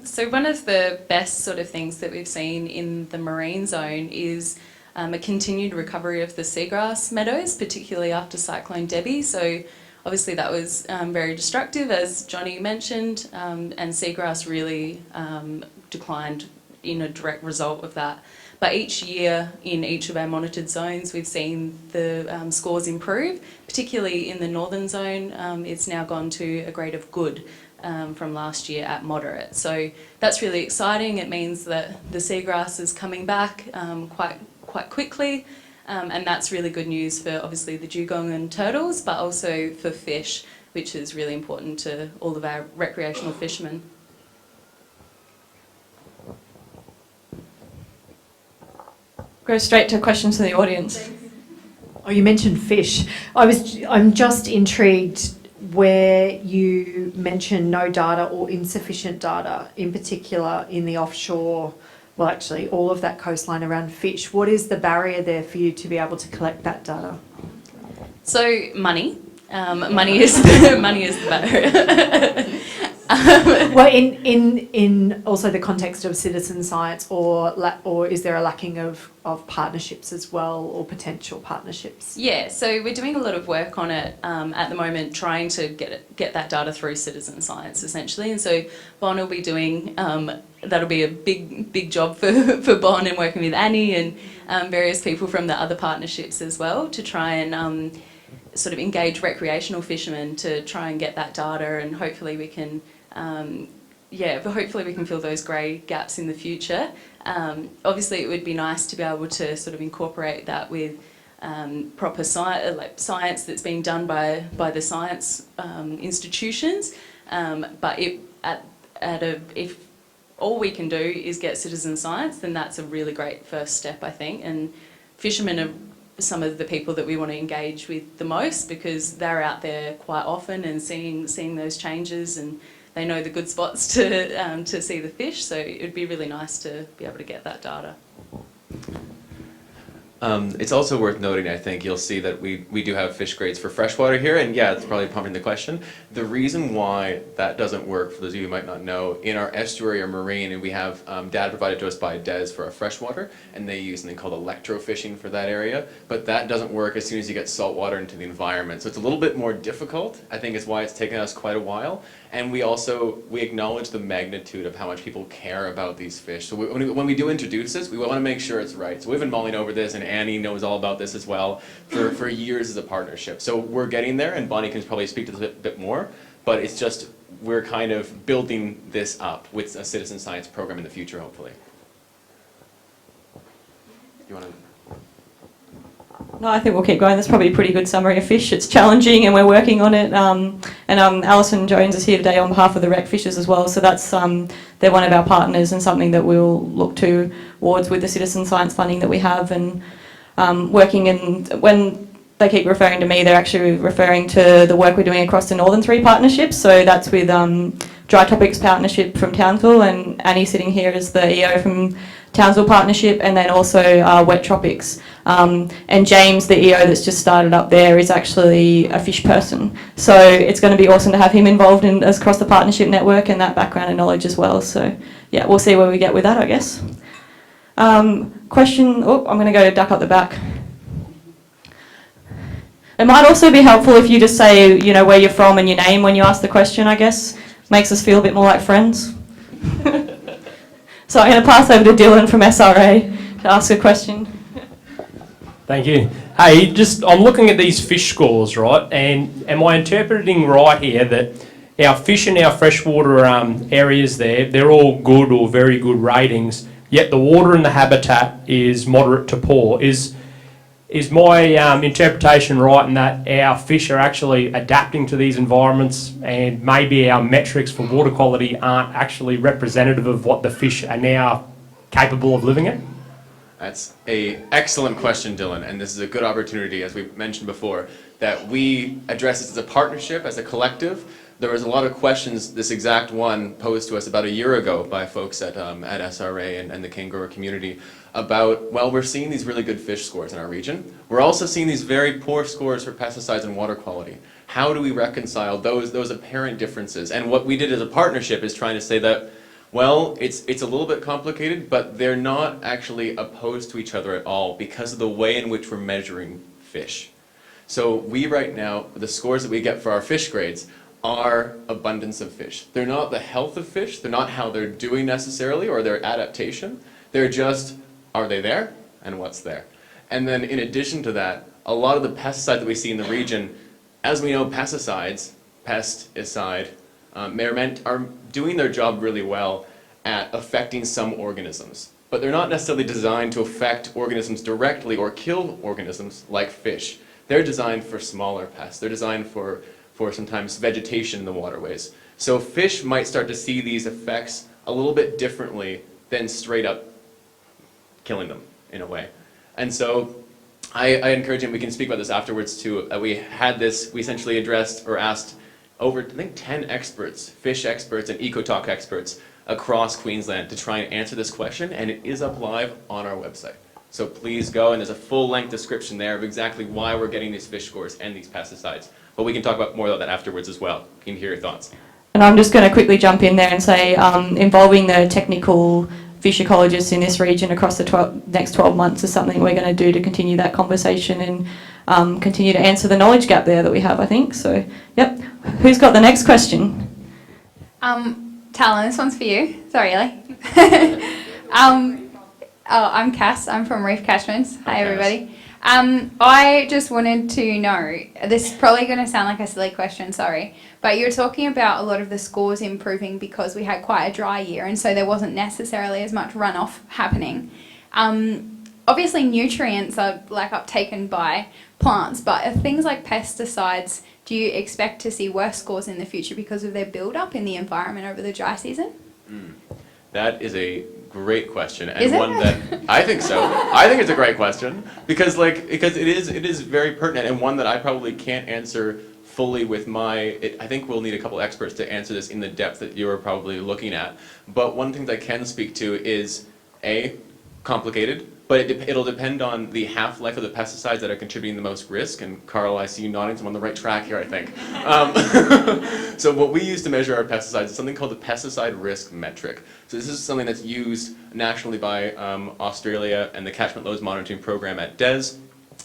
So one of the best sort of things that we've seen in the marine zone is a continued recovery of the seagrass meadows, particularly after Cyclone Debbie. So obviously that was very destructive, as Johnny mentioned, and seagrass really declined in a direct result of that. But each year in each of our monitored zones, we've seen the scores improve, particularly in the northern zone. It's now gone to a grade of good from last year at moderate. So that's really exciting. It means that the seagrass is coming back quite quickly, and that's really good news for obviously the dugong and turtles, but also for fish, which is really important to all of our recreational fishermen. Go straight to questions from the audience. Oh, you mentioned fish. I'm just intrigued where you mentioned no data or insufficient data, in particular in the offshore, well actually all of that coastline around fish. What is the barrier there for you to be able to collect that data? So money. Money is the barrier. Well, in also the context of citizen science, or is there a lacking of partnerships as well, or potential partnerships? Yeah, so we're doing a lot of work on it at the moment, trying to get that data through citizen science essentially. And so Bon will be doing that'll be a big job for Bon, and working with Annie and various people from the other partnerships as well to try and sort of engage recreational fishermen to try and get that data, and hopefully we can fill those grey gaps in the future. Obviously it would be nice to be able to sort of incorporate that with proper science that's being done by the science institutions, but if all we can do is get citizen science, then that's a really great first step, I think. And fishermen are some of the people that we want to engage with the most, because they're out there quite often and seeing those changes, and they know the good spots to see the fish. So it would be really nice to be able to get that data. It's also worth noting, I think, you'll see that we do have fish grades for freshwater here, and yeah, it's probably prompting the question. The reason why that doesn't work, for those of you who might not know, in our estuary or marine, and we have data provided to us by DES for our freshwater, and they use something called electrofishing for that area, but that doesn't work as soon as you get salt water into the environment. So it's a little bit more difficult, I think is why it's taken us quite a while. And we acknowledge the magnitude of how much people care about these fish. So when we do introduce this, we want to make sure it's right. So we've been mulling over this, and Annie knows all about this as well for years as a partnership. So we're getting there, and Bonnie can probably speak to this a bit more, but it's just we're kind of building this up with a citizen science program in the future, hopefully. You want to? No, I think we'll keep going. That's probably a pretty good summary of fish. It's challenging and we're working on it. Alison Jones is here today on behalf of the Rec Fishers as well. So that's they're one of our partners and something that we'll look towards with the citizen science funding that we have, and working in, when they keep referring to me, they're actually referring to the work we're doing across the Northern 3 partnerships. So that's with Dry Topics Partnership from Townsville, and Annie sitting here is the EO from Townsville Partnership, and then also Wet Tropics. And James, the EO that's just started up there, is actually a fish person. So it's going to be awesome to have him involved across the partnership network and that background and knowledge as well. So yeah, we'll see where we get with that, I guess. Question, I'm going to go duck up the back. It might also be helpful if you just say, where you're from and your name when you ask the question, I guess. Makes us feel a bit more like friends. So I'm going to pass over to Dylan from SRA to ask a question. Thank you. Hey, I'm looking at these fish scores, right? And am I interpreting right here that our fish in our freshwater areas they're all good or very good ratings, yet the water in the habitat is moderate to poor? Is my interpretation right in that our fish are actually adapting to these environments, and maybe our metrics for water quality aren't actually representative of what the fish are now capable of living in? That's an excellent question, Dylan, and this is a good opportunity, as we mentioned before, that we address this as a partnership, as a collective. There was a lot of questions, this exact one posed to us about a year ago by folks at SRA and the kangaroo community about, well, we're seeing these really good fish scores in our region. We're also seeing these very poor scores for pesticides and water quality. How do we reconcile those apparent differences? And what we did as a partnership is trying to say that, well, it's a little bit complicated, but they're not actually opposed to each other at all because of the way in which we're measuring fish. So we right now, the scores that we get for our fish grades are abundance of fish. They're not the health of fish, they're not how they're doing necessarily or their adaptation, they're just, are they there and what's there? And then in addition to that, a lot of the pesticides that we see in the region, as we know, pesticide, are doing their job really well at affecting some organisms. But they're not necessarily designed to affect organisms directly or kill organisms like fish. They're designed for smaller pests. They're designed for sometimes vegetation in the waterways. So fish might start to see these effects a little bit differently than straight up killing them in a way. And so I encourage him, we can speak about this afterwards too. We essentially addressed or asked over, I think, 10 experts, fish experts and ecotalk experts across Queensland to try and answer this question, and it is up live on our website. So please go, and there's a full-length description there of exactly why we're getting these fish scores and these pesticides. But we can talk about more about that afterwards as well. Can you hear your thoughts? And I'm just going to quickly jump in there and say, involving the technical fish ecologists in this region across the next 12 months is something we're going to do to continue that conversation and continue to answer the knowledge gap there that we have, I think. So, yep. Who's got the next question? Talon, this one's for you. Sorry, Ellie. I'm Cass. I'm from Reef Catchments. Hi, everybody. I just wanted to know, this is probably going to sound like a silly question, sorry, but you're talking about a lot of the scores improving because we had quite a dry year, and so there wasn't necessarily as much runoff happening. Obviously, nutrients are uptaken by plants, but things like pesticides, do you expect to see worse scores in the future because of their build-up in the environment over the dry season? That is a great question, and Is it? one that I think so. I think it's a great question because it is very pertinent, and one that I probably can't answer fully with I think we'll need a couple experts to answer this in the depth that you're probably looking at. But one thing that I can speak to is complicated, but it'll depend on the half-life of the pesticides that are contributing the most risk. And Carl, I see you nodding, so I'm on the right track here, I think. So what we use to measure our pesticides is something called the pesticide risk metric. So this is something that's used nationally by Australia and the Catchment Loads Monitoring Program at DES.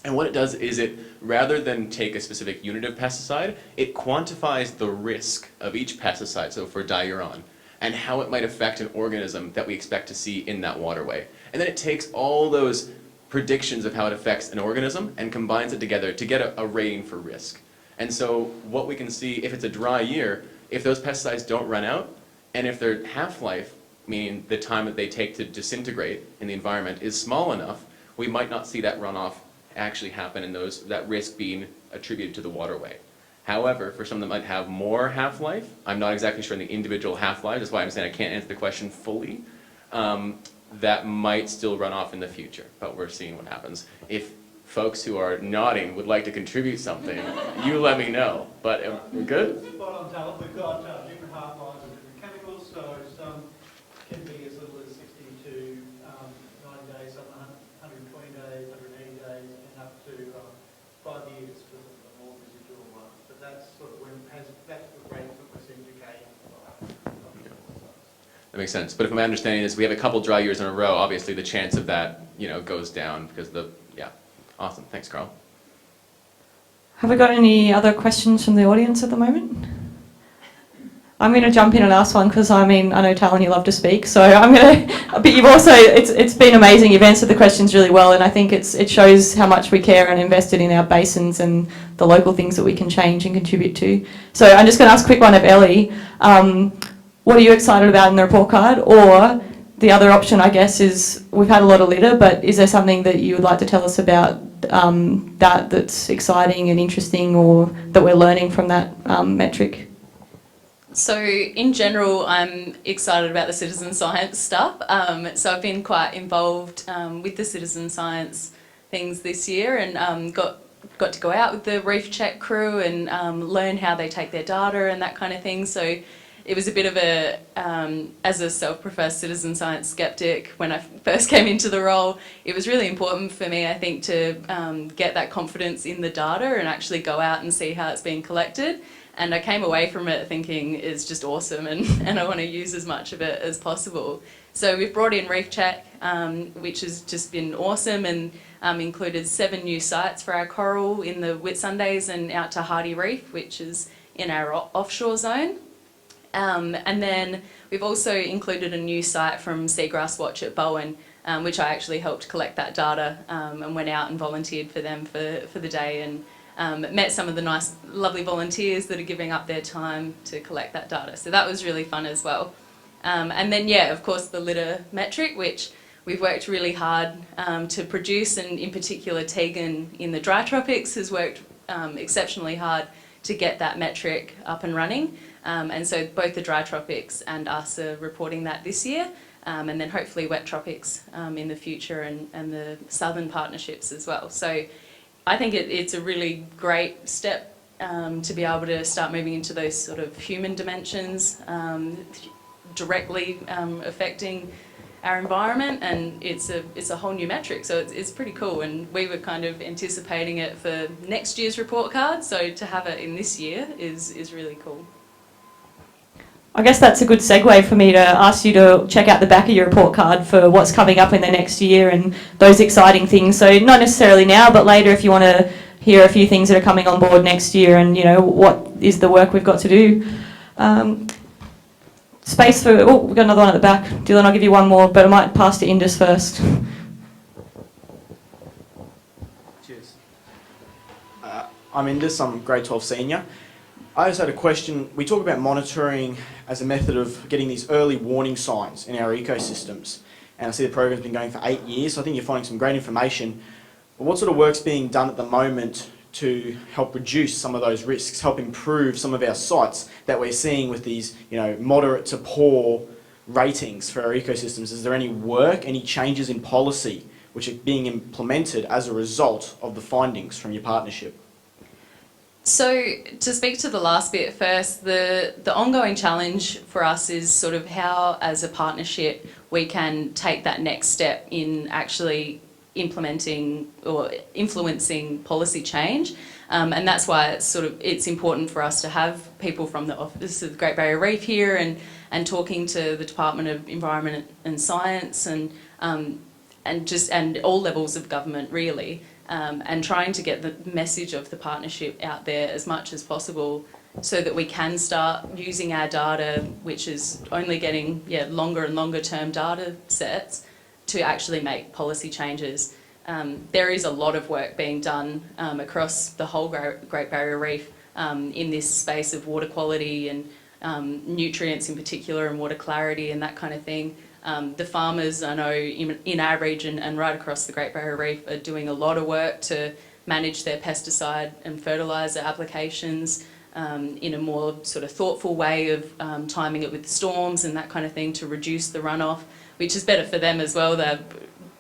And what it does is rather than take a specific unit of pesticide, it quantifies the risk of each pesticide, so for diuron, and how it might affect an organism that we expect to see in that waterway. And then it takes all those predictions of how it affects an organism and combines it together to get a rating for risk. And so what we can see, if it's a dry year, if those pesticides don't run out, and if their half-life, meaning the time that they take to disintegrate in the environment, is small enough, we might not see that runoff actually happen and that risk being attributed to the waterway. However, for some that might have more half-life, I'm not exactly sure on the individual half-life, that's why I'm saying I can't answer the question fully, that might still run off in the future, but we're seeing what happens. If folks who are nodding would like to contribute something, you let me know. But we're good? Spot on, Talent. We've got different half-lives of different chemicals, so some can be as little as 60 to 90 days, some 120 days, 180 days, and up to 5 years for the more residual ones. But that's sort of that's the rate that we're seeing decaying. That makes sense. But if my understanding is we have a couple dry years in a row, obviously the chance of that, goes down because Awesome. Thanks, Carl. Have we got any other questions from the audience at the moment? I'm going to jump in and ask one because I know, Talon, you love to speak, so I'm going to, but you've also, it's been amazing, you've answered the questions really well, and I think it shows how much we care and invested in our basins and the local things that we can change and contribute to. So I'm just going to ask a quick one of Ellie. What are you excited about in the report card? Or the other option, I guess, is we've had a lot of litter, but is there something that you would like to tell us about that's exciting and interesting, or that we're learning from that metric? So in general, I'm excited about the citizen science stuff. So I've been quite involved with the citizen science things this year, and got to go out with the Reef Check crew and learn how they take their data and that kind of thing. So it was a bit of a, as a self-professed citizen science skeptic, when I first came into the role, it was really important for me, I think, to get that confidence in the data and actually go out and see how it's being collected. And I came away from it thinking it's just awesome, and I want to use as much of it as possible. So we've brought in Reef Check, which has just been awesome, and included 7 new sites for our coral in the Whitsundays and out to Hardy Reef, which is in our offshore zone. And then we've also included a new site from Seagrass Watch at Bowen, which I actually helped collect that data and went out and volunteered for them for the day, and met some of the nice, lovely volunteers that are giving up their time to collect that data. So that was really fun as well. And then, yeah, of course, the litter metric, which we've worked really hard to produce, and in particular Tegan in the dry tropics has worked exceptionally hard to get that metric up and running. And so both the dry tropics and us are reporting that this year, and then hopefully wet tropics in the future, and the southern partnerships as well. So I think it's a really great step to be able to start moving into those sort of human dimensions, directly affecting our environment, and it's a whole new metric, so it's pretty cool, and we were kind of anticipating it for next year's report card, so to have it in this year is really cool. I guess that's a good segue for me to ask you to check out the back of your report card for what's coming up in the next year and those exciting things. So not necessarily now, but later, if you want to hear a few things that are coming on board next year, and what is the work we've got to do. Space for, we've got another one at the back. Dylan, I'll give you one more, but I might pass to Indus first. Cheers. I'm Indus, I'm grade 12 senior. I just had a question. We talk about monitoring as a method of getting these early warning signs in our ecosystems. And I see the program's been going for 8 years, so I think you're finding some great information. But what sort of work's being done at the moment to help reduce some of those risks, help improve some of our sites that we're seeing with these, moderate to poor ratings for our ecosystems? Is there any work, any changes in policy which are being implemented as a result of the findings from your partnership? So to speak to the last bit first, the ongoing challenge for us is sort of how, as a partnership, we can take that next step in actually implementing or influencing policy change. And that's why it's important for us to have people from the Office of the Great Barrier Reef here and talking to the Department of Environment and Science and all levels of government really, and trying to get the message of the partnership out there as much as possible so that we can start using our data, which is only getting longer and longer term data sets, to actually make policy changes. There is a lot of work being done across the whole Great Barrier Reef in this space of water quality and nutrients in particular and water clarity and that kind of thing. The farmers, I know, in our region and right across the Great Barrier Reef are doing a lot of work to manage their pesticide and fertiliser applications in a more sort of thoughtful way of timing it with storms and that kind of thing to reduce the runoff, which is better for them as well. They're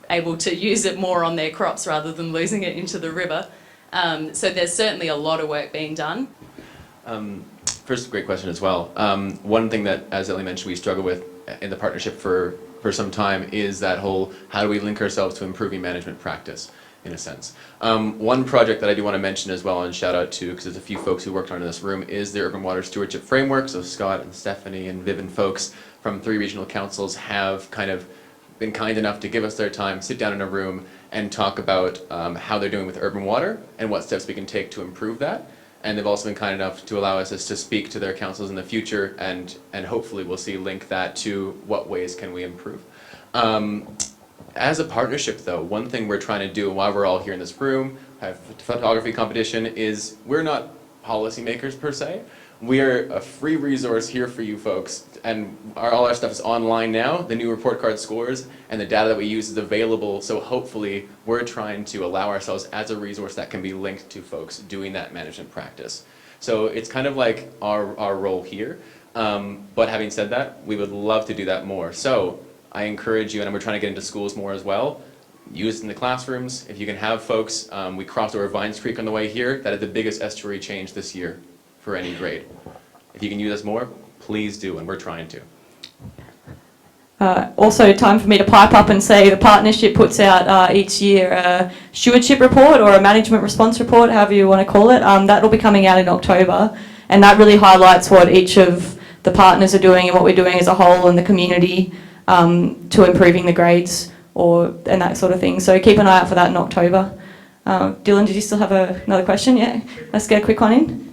able to use it more on their crops rather than losing it into the river. So there's certainly a lot of work being done. First, great question as well. One thing that, as Ellie mentioned, we struggle with in the partnership for some time is that whole, how do we link ourselves to improving management practice, in a sense. One project that I do want to mention as well and shout out to, because there's a few folks who worked on it in this room, is the Urban Water Stewardship Framework. So Scott and Stephanie and Viv and folks from 3 regional councils have kind of been kind enough to give us their time, sit down in a room and talk about how they're doing with urban water and what steps we can take to improve that. And they've also been kind enough to allow us to speak to their councils in the future, and hopefully we'll see link that to what ways can we improve. As a partnership though, one thing we're trying to do, and why we're all here in this room, have a photography competition, is we're not policymakers per se. We are a free resource here for you folks, and all our stuff is online now. The new report card scores and the data that we use is available, so hopefully we're trying to allow ourselves as a resource that can be linked to folks doing that management practice. So it's kind of like our role here, but having said that, we would love to do that more. So I encourage you, and we're trying to get into schools more as well, use it in the classrooms. If you can have folks, we crossed over Vines Creek on the way here. That is the biggest estuary change this year for any grade. If you can use us more, please do, and we're trying to. Also, time for me to pipe up and say the partnership puts out each year a stewardship report or a management response report, however you want to call it. That will be coming out in October, and that really highlights what each of the partners are doing and what we're doing as a whole in the community to improving the grades and that sort of thing. So keep an eye out for that in October. Dylan, did you still have another question? Yeah, let's get a quick one in.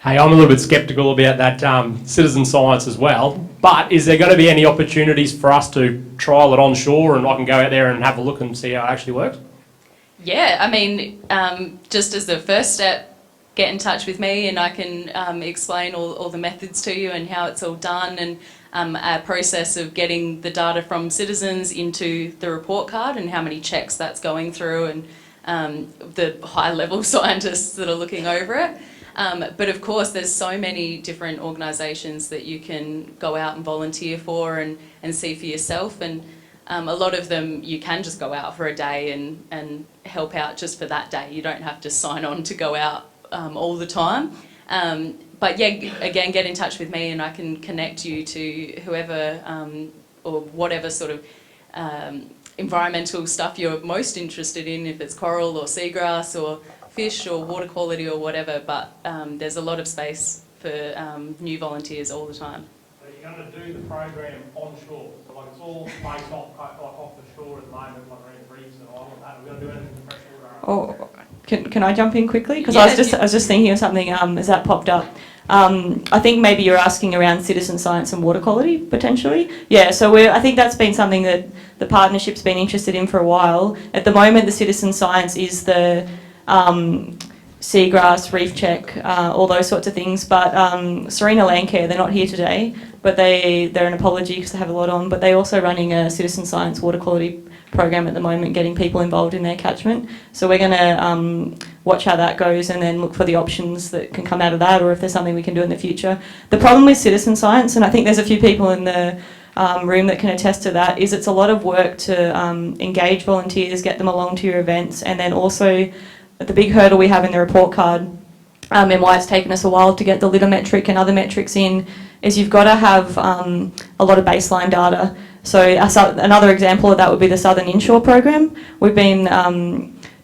Hey, I'm a little bit sceptical about that citizen science as well, but is there going to be any opportunities for us to trial it onshore and I can go out there and have a look and see how it actually works? Yeah, I mean, just as the first step, get in touch with me and I can explain all the methods to you and how it's all done, and our process of getting the data from citizens into the report card and how many checks that's going through, and the high-level scientists that are looking over it. But of course, there's so many different organisations that you can go out and volunteer for and see for yourself. And a lot of them you can just go out for a day and help out just for that day. You don't have to sign on to go out all the time. But yeah, again, get in touch with me and I can connect you to whoever or whatever sort of environmental stuff you're most interested in, if it's coral or seagrass or fish or water quality or whatever, but there's a lot of space for new volunteers all the time. So you're going to do the program onshore, so like it's all based off the shore at the moment, like around reefs and all of that. Are we going to do anything with freshwater? Oh, can I jump in quickly? Because yeah, I was just thinking of something as that popped up. I think maybe you're asking around citizen science and water quality potentially. Yeah, so I think that's been something that the partnership's been interested in for a while. At the moment, the citizen science is the seagrass, reef check, all those sorts of things. But Serena Landcare, they're not here today, but they're an apology because they have a lot on, but they're also running a citizen science water quality program at the moment, getting people involved in their catchment. So we're going to watch how that goes and then look for the options that can come out of that, or if there's something we can do in the future. The problem with citizen science, and I think there's a few people in the room that can attest to that, is it's a lot of work to engage volunteers, get them along to your events, and then also the big hurdle we have in the report card, and why it's taken us a while to get the litter metric and other metrics in, is you've got to have a lot of baseline data. So another example of that would be the Southern Inshore program. We've been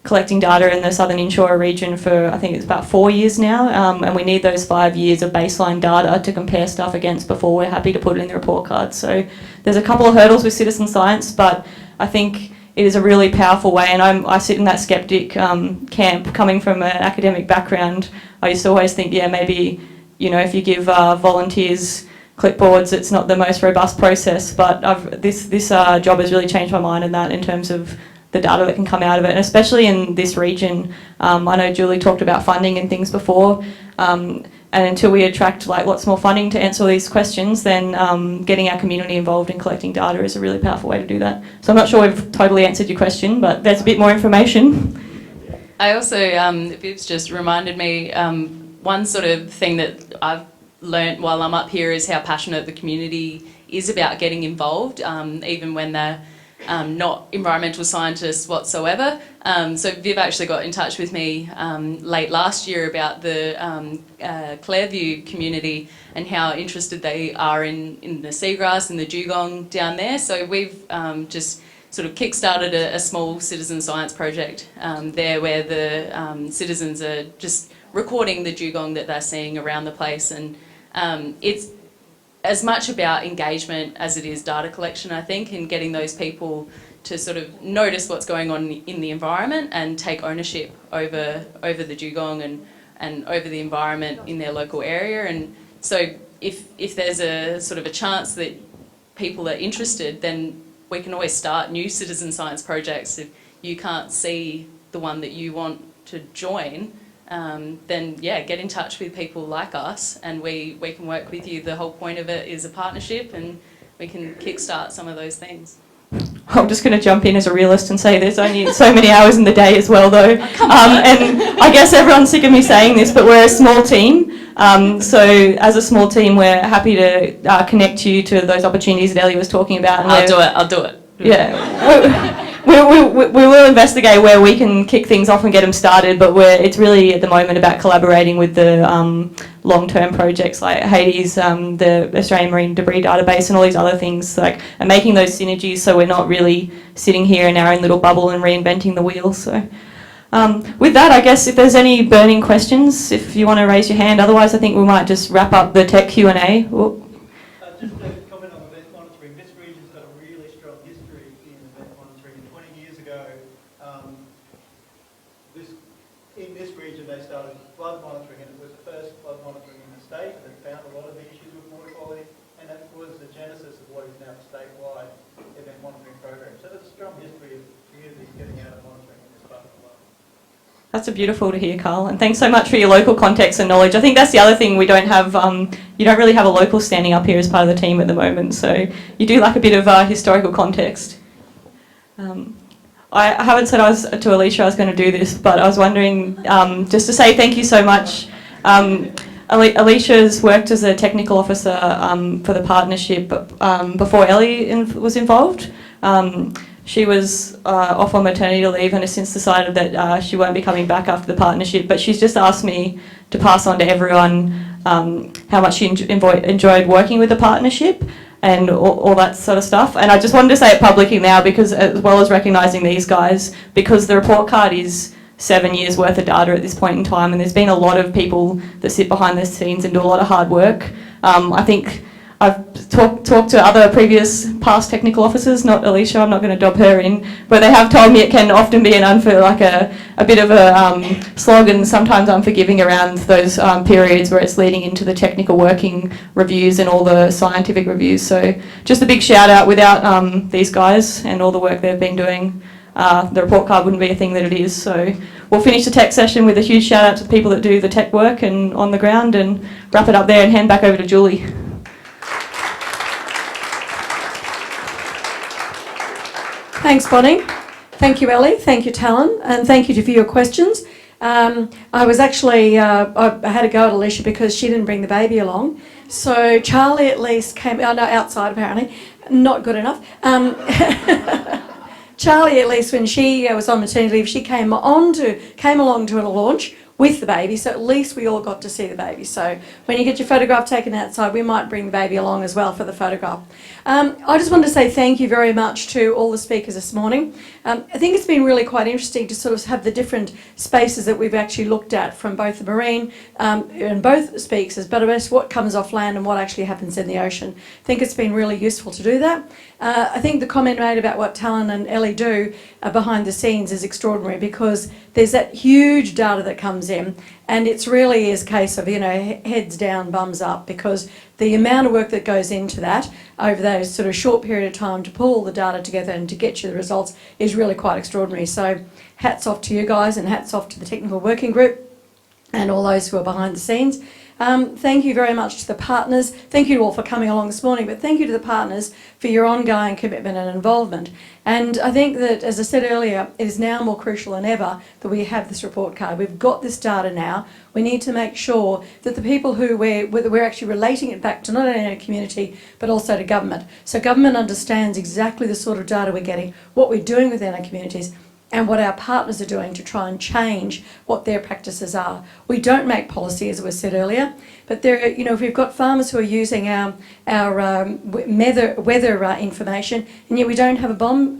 collecting data in the Southern Inshore region for, I think it's about 4 years now, and we need those 5 years of baseline data to compare stuff against before we're happy to put it in the report card. So there's a couple of hurdles with citizen science, but I think it is a really powerful way, and I sit in that skeptic camp. Coming from an academic background, I used to always think, yeah, maybe, you know, if you give volunteers clipboards, it's not the most robust process, but this job has really changed my mind in that, in terms of the data that can come out of it, and especially in this region. I know Julie talked about funding and things before, and until we attract like lots more funding to answer all these questions, then getting our community involved in collecting data is a really powerful way to do that. So I'm not sure we've totally answered your question, but there's a bit more information. I also, Viv's just reminded me, one sort of thing that I've learnt while I'm up here is how passionate the community is about getting involved, even when they're not environmental scientists whatsoever. So Viv actually got in touch with me late last year about the Clairview community and how interested they are in the seagrass and the dugong down there. So we've just sort of kick-started a small citizen science project there, where the citizens are just recording the dugong that they're seeing around the place, and it's as much about engagement as it is data collection, I think, and getting those people to sort of notice what's going on in the environment and take ownership over the dugong and over the environment in their local area. And so if there's a sort of a chance that people are interested, then we can always start new citizen science projects. If you can't see the one that you want to join, then yeah, get in touch with people like us, and we can work with you. The whole point of it is a partnership, and we can kickstart some of those things. I'm just going to jump in as a realist and say there's only so many hours in the day as well, though. And I guess everyone's sick of me saying this, but we're a small team. So as a small team, we're happy to connect you to those opportunities that Ellie was talking about. And I'll do it. Yeah. We will investigate where we can kick things off and get them started, but it's really at the moment about collaborating with the long-term projects like Hades, the Australian Marine Debris Database, and all these other things, and making those synergies so we're not really sitting here in our own little bubble and reinventing the wheel. So with that, I guess if there's any burning questions, if you want to raise your hand. Otherwise, I think we might just wrap up the tech Q&A. Just a comment on event monitoring. This region's got a really strong history in event monitoring. 20 years ago, in this region they started flood monitoring, and it was the first flood monitoring in the state, and it found a lot of the issues with water quality, and that was the genesis of what is now a statewide event monitoring program. So there's a strong history of communities getting out of monitoring in this part of the world. That's beautiful to hear, Carl, and thanks so much for your local context and knowledge. I think that's the other thing we don't have. You don't really have a local standing up here as part of the team at the moment, so you do lack a bit of historical context. I haven't said to Alicia I was going to do this, but I was wondering just to say thank you so much. Alicia's worked as a technical officer for the partnership before Ellie was involved. She was off on maternity leave and has since decided that she won't be coming back after the partnership, but she's just asked me to pass on to everyone how much she enjoyed working with the partnership and all that sort of stuff. And I just wanted to say it publicly now, because as well as recognising these guys, because the report card is 7 years worth of data at this point in time, and there's been a lot of people that sit behind the scenes and do a lot of hard work. I think I've talked to other past technical officers, not Alicia, I'm not going to dob her in, but they have told me it can often be a bit of a slog, and sometimes unforgiving around those periods where it's leading into the technical working reviews and all the scientific reviews. So just a big shout out. Without these guys and all the work they've been doing, the report card wouldn't be a thing that it is. So we'll finish the tech session with a huge shout out to the people that do the tech work and on the ground, and wrap it up there and hand back over to Julie. Thanks, Bonnie. Thank you, Ellie. Thank you, Talon. And thank you for your questions. I was actually, I had to go at Alicia because she didn't bring the baby along. So Charlie at least came, oh no, outside apparently, not good enough. Charlie, at least when she was on maternity leave, she came along to a launch with the baby, so at least we all got to see the baby. So when you get your photograph taken outside, we might bring the baby along as well for the photograph. I just wanted to say thank you very much to all the speakers this morning. I think it's been really quite interesting to sort of have the different spaces that we've actually looked at from both the marine and both speakers, but about what comes off land and what actually happens in the ocean. I think it's been really useful to do that. I think the comment made about what Talon and Ellie do behind the scenes is extraordinary, because there's that huge data that comes in, and it's really is a case of, you know, heads down, bums up, because the amount of work that goes into that over those sort of short period of time to pull all the data together and to get you the results is really quite extraordinary. So hats off to you guys, and hats off to the technical working group and all those who are behind the scenes. Thank you very much to the partners. Thank you all for coming along this morning, but thank you to the partners for your ongoing commitment and involvement. And I think that, as I said earlier, it is now more crucial than ever that we have this report card. We've got this data now. We need to make sure that the people who we're actually relating it back to not only our community, but also to government. So government understands exactly the sort of data we're getting, what we're doing within our communities, and what our partners are doing to try and change what their practices are. We don't make policy, as was said earlier, but there, you know, if we've got farmers who are using our weather information, and yet we don't have a bomb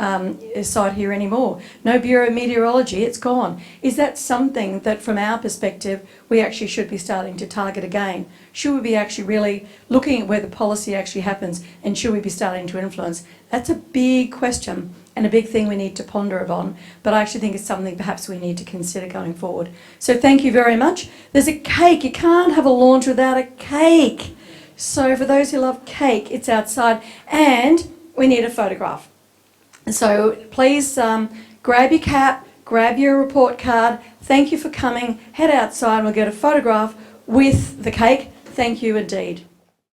site here anymore. No Bureau of Meteorology, it's gone. Is that something that, from our perspective, we actually should be starting to target again? Should we be actually really looking at where the policy actually happens, and should we be starting to influence? That's a big question, and a big thing we need to ponder upon, but I actually think it's something perhaps we need to consider going forward. So thank you very much. There's a cake. You can't have a launch without a cake. So for those who love cake, it's outside, and we need a photograph. So please grab your cap, grab your report card. Thank you for coming. Head outside and we'll get a photograph with the cake. Thank you indeed.